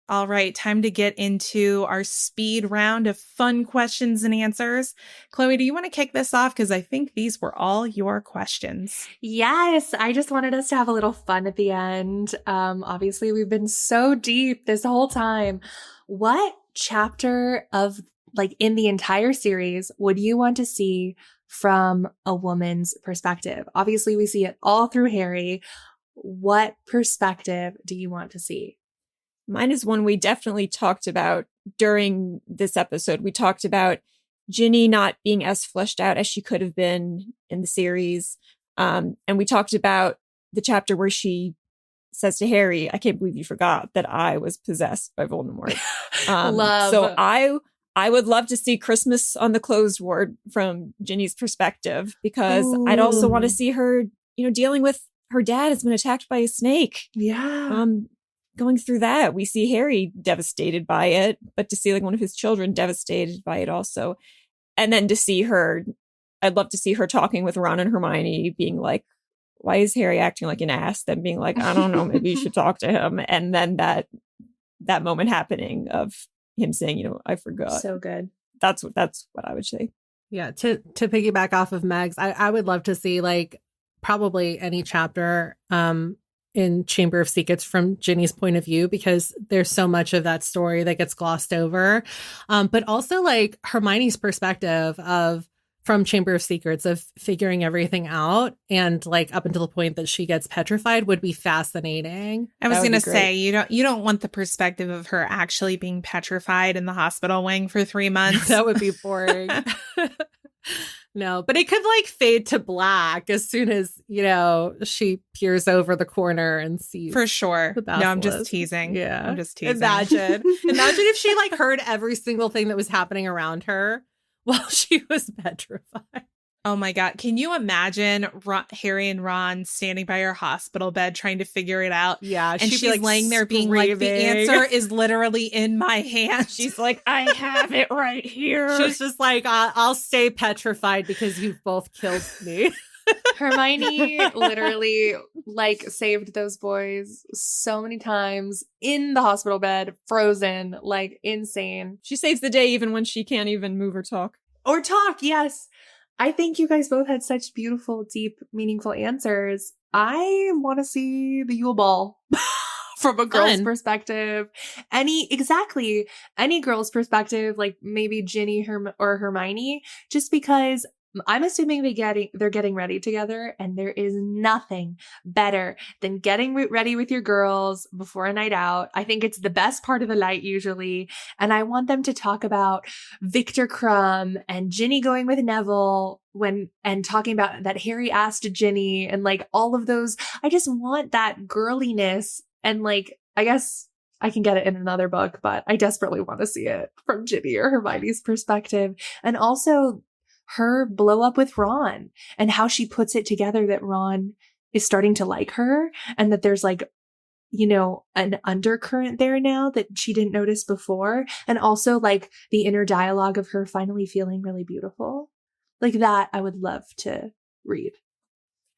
All right, time to get into our speed round of fun questions and answers. Chloe, do you want to kick this off? Because I think these were all your questions. Yes, I just wanted us to have a little fun at the end. Obviously, we've been so deep this whole time. What chapter of, like, in the entire series would you want to see from a woman's perspective? Obviously, we see it all through Harry. What perspective do you want to see? Mine is one we definitely talked about during this episode. We talked about Ginny not being as fleshed out as she could have been in the series. And we talked about the chapter where she says to Harry, I can't believe you forgot that I was possessed by Voldemort. Love. So I would love to see Christmas on the Closed Ward from Ginny's perspective, because I'd also want to see her, dealing with her dad has been attacked by a snake. Yeah. Going through that, we see Harry devastated by it, but to see like one of his children devastated by it also. And then to see her, I'd love to see her talking with Ron and Hermione, being like, why is Harry acting like an ass? Then being like, I don't know, maybe you should talk to him. And then that moment happening of him saying, I forgot. So good. That's what I would say. Yeah, to piggyback off of Meg's, I would love to see like probably any chapter in Chamber of Secrets from Ginny's point of view, because there's so much of that story that gets glossed over. But also like Hermione's perspective from Chamber of Secrets of figuring everything out, and like up until the point that she gets petrified would be fascinating. I was going to say, you don't want the perspective of her actually being petrified in the hospital wing for 3 months. That would be boring. No, but it could like fade to black as soon as, she peers over the corner and sees. For sure. The No, I'm just basilisk. teasing. Yeah. I'm just teasing. Imagine if she like heard every single thing that was happening around her while she was petrified. Oh my God. Can you imagine Harry and Ron standing by her hospital bed trying to figure it out? Yeah. And she's like laying there being like, the answer is literally in my hand. She's like, I have it right here. She's just like, I'll stay petrified because you've both killed me. Hermione literally like saved those boys so many times in the hospital bed, frozen, like insane. She saves the day even when she can't even move or talk. Or talk, yes. I think you guys both had such beautiful, deep, meaningful answers. I want to see the Yule Ball from a girl's perspective. Any girl's perspective, like maybe Ginny or Hermione, just because I'm assuming they're getting ready together, and there is nothing better than getting ready with your girls before a night out. I think it's the best part of the night usually, and I want them to talk about Victor Crumb and Ginny going with Neville and talking about that Harry asked Ginny and like all of those. I just want that girliness, and like I guess I can get it in another book, but I desperately want to see it from Ginny or Hermione's perspective, and also her blow up with Ron and how she puts it together that Ron is starting to like her and that there's like, you know, an undercurrent there now that she didn't notice before. And also like the inner dialogue of her finally feeling really beautiful. Like that I would love to read.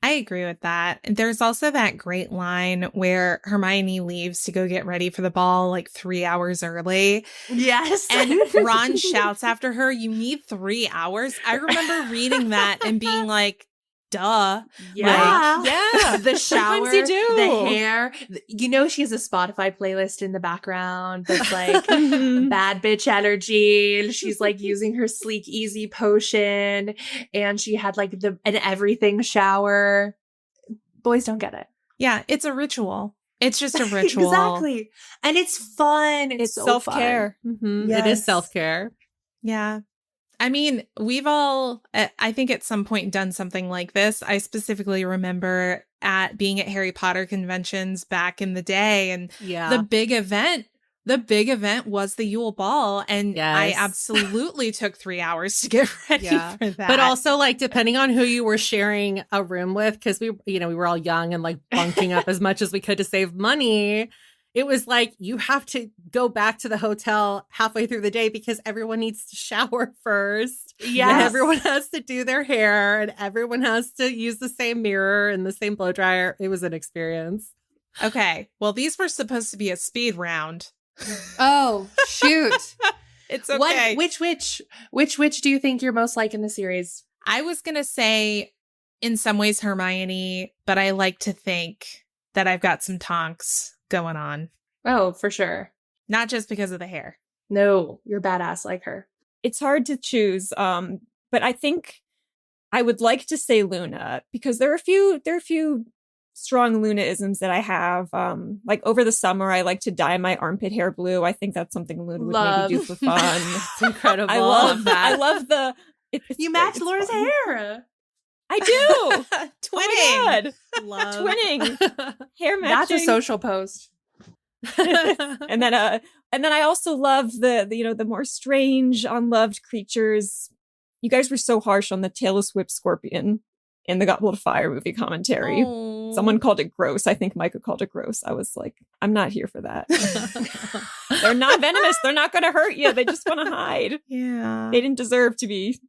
I agree with that. There's also that great line where Hermione leaves to go get ready for the ball like 3 hours early. Yes. And Ron shouts after her, "You need 3 hours?" I remember reading that and being like, duh. Yeah. Like, Yeah. The shower, Sometimes you do. the hair. You know, she has a Spotify playlist in the background that's like bad bitch energy. She's like using her Sleek Easy potion, and she had like an everything shower. Boys don't get it. yeah, it's a ritual. It's just a ritual. Exactly. And it's fun. It's so self-care. Mm-hmm. Yes. It is self-care. Yeah. I mean, we've all, I think at some point done something like this. I specifically remember being at Harry Potter conventions back in the day, and the big event was the Yule Ball, and I absolutely took 3 hours to get ready for that. But also, like, depending on who you were sharing a room with, because we were all young and like bunking up as much as we could to save money. It was like you have to go back to the hotel halfway through the day because everyone needs to shower first. Yes. And everyone has to do their hair, and everyone has to use the same mirror and the same blow dryer. It was an experience. Okay. Well, these were supposed to be a speed round. Oh, shoot. It's okay. Which witch do you think you're most like in the series? I was going to say in some ways Hermione, but I like to think that I've got some Tonks going on. Oh, for sure. Not just because of the hair. No, you're badass like her. It's hard to choose, but I think I would like to say Luna because there are a few strong Luna-isms that I have. Like over the summer, I like to dye my armpit hair blue. I think that's something Luna would maybe do for fun. It's incredible. I love that. I love the. You match Laura's hair. I do. Twinning. Oh my God. Twinning. Hair matching. That's a social post. and then I also love the more strange, unloved creatures. You guys were so harsh on the tailless whip scorpion in the Goblet of Fire movie commentary. Oh. Someone called it gross. I think Micah called it gross. I was like, I'm not here for that. They're not venomous. They're not going to hurt you. They just want to hide. Yeah. They didn't deserve to be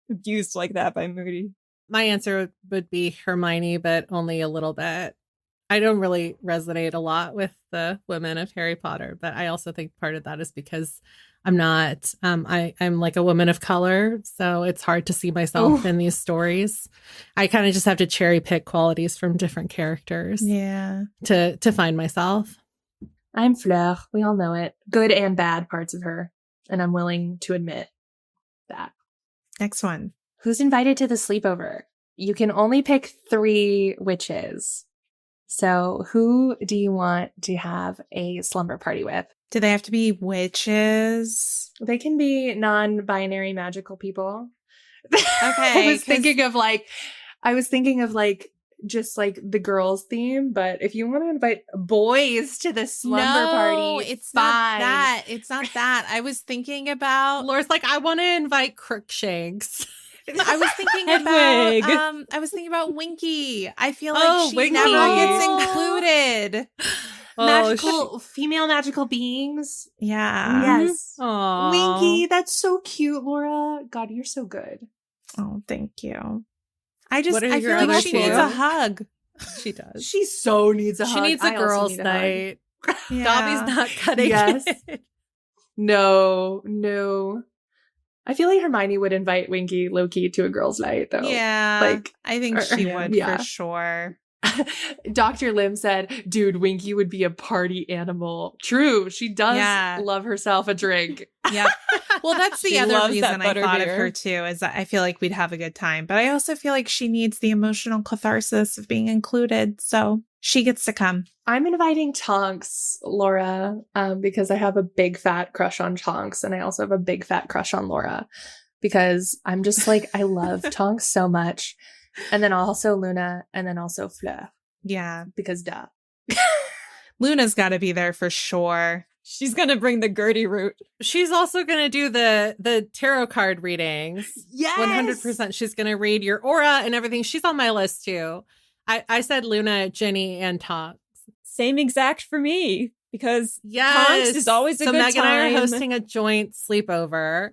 abused like that by Moody. My answer would be Hermione, but only a little bit. I don't really resonate a lot with the women of Harry Potter, but I also think part of that is because I'm not, I'm like a woman of color, so it's hard to see myself in these stories. I kind of just have to cherry pick qualities from different characters to find myself. I'm Fleur. We all know it. Good and bad parts of her. And I'm willing to admit that. Next one. Who's invited to the sleepover? You can only pick 3 witches. So who do you want to have a slumber party with? Do they have to be witches? They can be non-binary magical people. Okay. I was thinking of like just like the girls theme, but if you want to invite boys to the slumber party, it's fine. not that. It's not that. I was thinking about. Laura's like, I want to invite Crookshanks. I was thinking Hedwig. about. I was thinking about Winky. I feel like she Winky. never gets Oh. included. Magical female magical beings. Yeah. Yes. Aw. Winky, that's so cute, Laura. God, you're so good. Oh, thank you. What are I your feel like other she two? needs a hug. She does. She so needs a She hug. needs a I also girls' need a hug. night. Yeah. Dobby's not cutting Yes. it. No. I feel like Hermione would invite Winky low-key to a girls' night, though. Yeah. Like, I think she would yeah. for sure. Dr. Lim said, dude, Winky would be a party animal. True. She does Yeah. love herself a drink. Yep. Well, that's the She other loves reason that I thought of butterbeer. her too, is that I feel like we'd have a good time. But I also feel like she needs the emotional catharsis of being included. So she gets to come. I'm inviting Tonks, Laura, because I have a big fat crush on Tonks, and I also have a big fat crush on Laura because I'm just like, I love Tonks so much. And then also Luna, and then also Fleur, Yeah. because duh. Luna's got to be there for sure. She's gonna bring the Gertie root. She's also going to do the tarot card readings. Yes! 100%. She's going to read your aura and everything. She's on my list too. I said Luna, Jenny, and Tonks. Same exact for me, because Yes. Tonks is always a so good Meg and I are time. hosting a joint sleepover.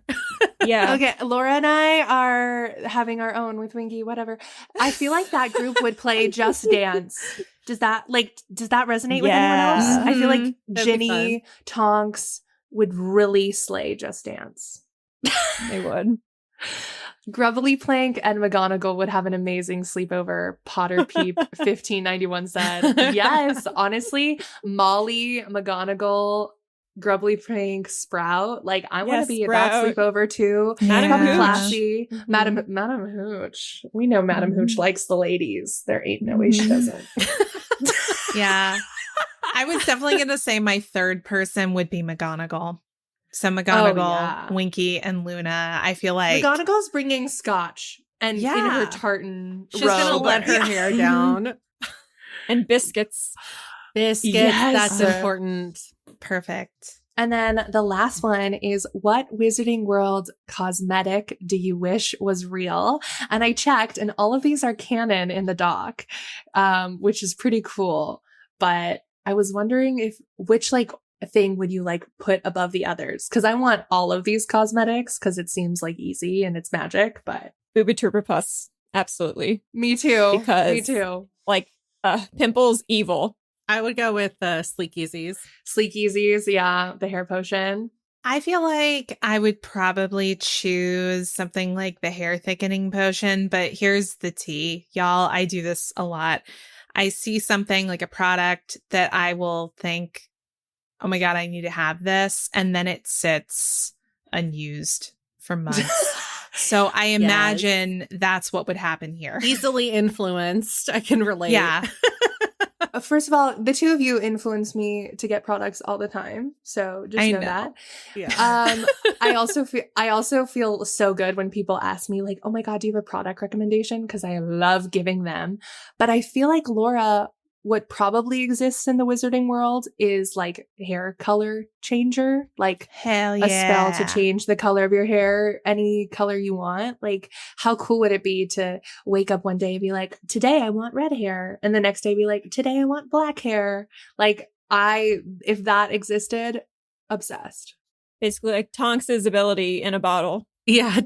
Yeah. Okay, Laura and I are having our own with Winky, whatever. I feel like that group would play Just Dance. Does that resonate with anyone else? Yeah. I feel like That'd be Ginny, Tonks would really slay Just Dance. They would. Grubbly Plank and McGonagall would have an amazing sleepover. Potter Peep 1591 said. Yes, honestly, Molly, McGonagall, Grubbly Plank, Sprout. Like, I want to Yes, be at that Sprout. sleepover too. Madam Probably Hooch. classy. Mhm. Madam Hooch. We know Madam Hooch likes the ladies. There ain't no way she Mhm. doesn't. Yeah. I was definitely going to say my third person would be McGonagall. So McGonagall, yeah. Winky, and Luna. I feel like McGonagall's bringing scotch and in Yeah. her tartan She's going to robe. let her Yeah. hair down. And biscuits. Biscuits. Yes. That's important. perfect. And then the last one is, what Wizarding World cosmetic do you wish was real? And I checked, and all of these are canon in the doc, which is pretty cool. But I was wondering which thing would you like put above the others? Because I want all of these cosmetics because it seems like easy and it's magic. But Booby Trooper Puss. Absolutely. me too. Because- me too. Like, Pimple's evil. I would go with Sleek Easies. Sleek Easies, yeah, the hair potion. I feel like I would probably choose something like the hair thickening potion, but here's the tea. Y'all, I do this a lot. I see something like a product that I will think, oh my God, I need to have this. And then it sits unused for months. So I imagine that's what would happen here. Easily influenced. I can relate. Yeah. First of all, the two of you influence me to get products all the time. So just I know know. that. Yeah. I also feel so good when people ask me like, "Oh my God, do you have a product recommendation?" Because I love giving them. But I feel like, Laura, what probably exists in the wizarding world is like hair color changer, like Hell a spell to change the color of your hair any color you want. Like, how cool would it be to wake up one day and be like, today I want red hair, and the next day be like, today I want black hair. Like, if that existed, obsessed. Basically, like Tonks's ability in a bottle. Yeah.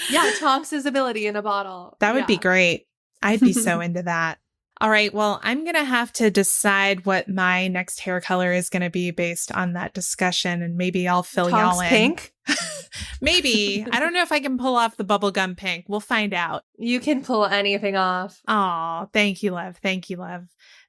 Yeah, Tonks' ability in a bottle. That would be Yeah. great. I'd be so into that. All right. Well, I'm going to have to decide what my next hair color is going to be based on that discussion. And maybe I'll fill Tonks y'all in. pink. Maybe. I don't know if I can pull off the bubblegum pink. We'll find out. You can pull anything off. Oh, thank you, love. Thank you, love.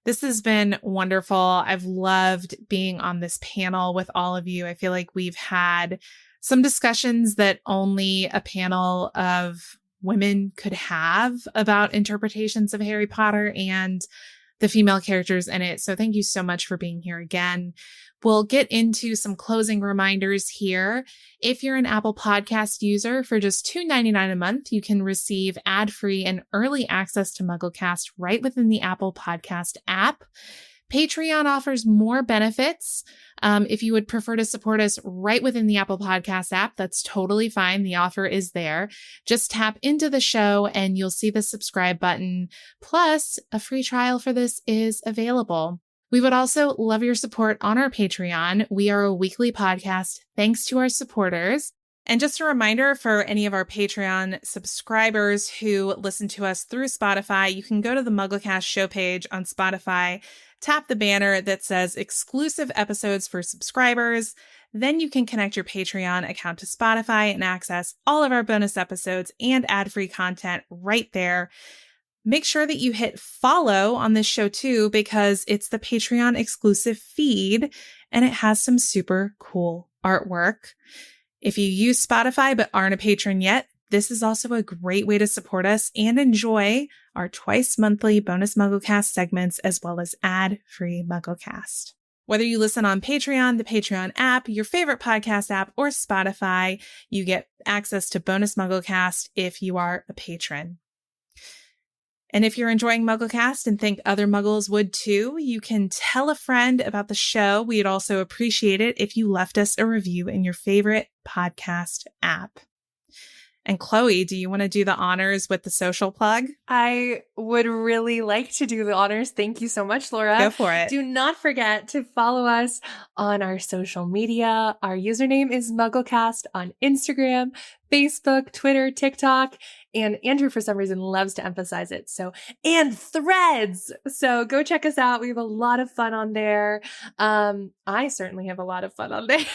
This has been wonderful. I've loved being on this panel with all of you. I feel like we've had some discussions that only a panel of women could have about interpretations of Harry Potter. And the female characters in it. So thank you so much for being here again. We'll get into some closing reminders here. If you're an Apple Podcast user, for just $2.99 a month, you can receive ad-free and early access to MuggleCast right within the Apple Podcast app. Patreon offers more benefits. If you would prefer to support us right within the Apple Podcast app, that's totally fine. The offer is there. Just tap into the show and you'll see the subscribe button. Plus, a free trial for this is available. We would also love your support on our Patreon. We are a weekly podcast thanks to our supporters. And just a reminder for any of our Patreon subscribers who listen to us through Spotify, you can go to the MuggleCast show page on Spotify, tap the banner that says exclusive episodes for subscribers. Then you can connect your Patreon account to Spotify and access all of our bonus episodes and ad-free content right there. Make sure that you hit follow on this show too, because it's the Patreon exclusive feed and it has some super cool artwork. If you use Spotify but aren't a patron yet, this is also a great way to support us and enjoy our twice monthly bonus MuggleCast segments as well as ad-free MuggleCast. Whether you listen on Patreon, the Patreon app, your favorite podcast app, or Spotify, you get access to bonus MuggleCast if you are a patron. And if you're enjoying MuggleCast and think other Muggles would too, you can tell a friend about the show. We'd also appreciate it if you left us a review in your favorite podcast app. And Chloe, do you want to do the honors with the social plug? I would really like to do the honors. Thank you so much, Laura. Go for it. Do not forget to follow us on our social media. Our username is MuggleCast on Instagram, Facebook, Twitter, TikTok, and Andrew, for some reason, loves to emphasize it. And Threads. So go check us out. We have a lot of fun on there. I certainly have a lot of fun on there.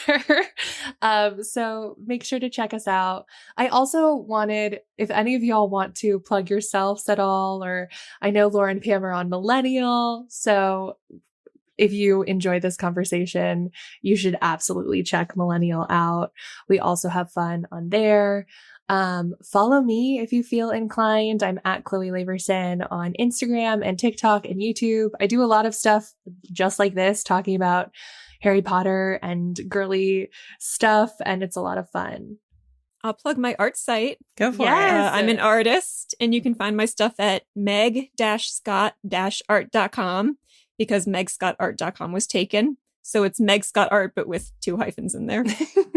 So make sure to check us out. I also wanted, if any of y'all want to plug yourselves at all, or I know Laura and Pam are on Millennial. So if you enjoy this conversation, you should absolutely check Millennial out. We also have fun on there. Follow me if you feel inclined. I'm at Chloe Laverson on Instagram and TikTok and YouTube. I do a lot of stuff just like this, talking about Harry Potter and girly stuff, and it's a lot of fun. I'll plug my art site. Go for Yes. it. I'm an artist, and you can find my stuff at meg-scott-art.com because megscottart.com was taken. So it's Meg Scott Art, but with 2 hyphens in there.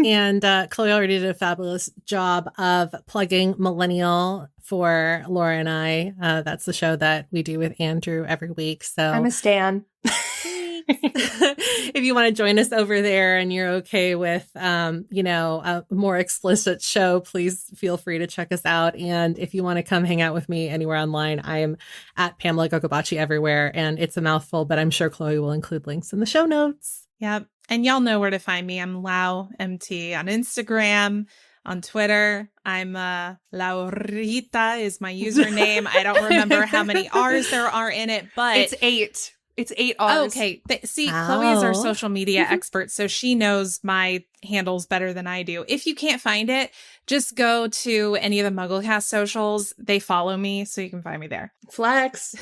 And Chloe already did a fabulous job of plugging Millennial for Laura and I. That's the show that we do with Andrew every week. So I'm a stan. if you want to join us over there and you're okay with, a more explicit show, please feel free to check us out. And if you want to come hang out with me anywhere online, I am at Pamela Gogobachi everywhere. And it's a mouthful, but I'm sure Chloe will include links in the show notes. Yep. And y'all know where to find me. I'm LauMT on Instagram, on Twitter. I'm Laurita is my username. I don't remember how many R's there are in it, but It's 8. It's 8 R's. Oh, okay. Chloe is our social media expert, so she knows my handles better than I do. If you can't find it, just go to any of the MuggleCast socials. They follow me, so you can find me there. Flex.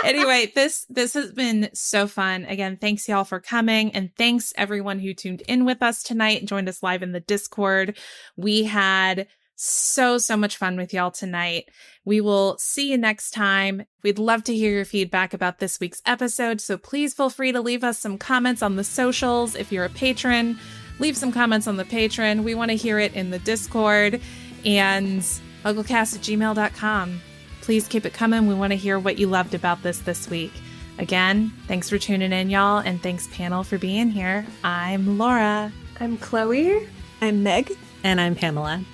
Anyway, this has been so fun. Again, thanks y'all for coming, and thanks everyone who tuned in with us tonight and joined us live in the Discord. We had so much fun with y'all tonight. We will see you next time. We'd love to hear your feedback about this week's episode, so please feel free to leave us some comments on the socials. If you're a patron, leave some comments on the Patreon. We want to hear it in the Discord, and MuggleCast@gmail.com. Please keep it coming. We want to hear what you loved about this week. Again, thanks for tuning in, y'all, and thanks, panel, for being here. I'm Laura. I'm Chloe. I'm Meg. And I'm Pamela.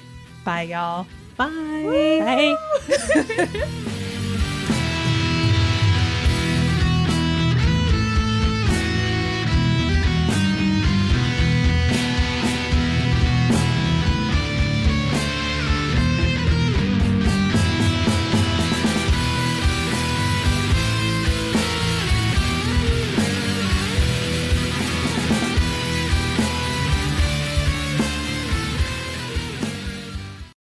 Bye, y'all. Bye. Bye.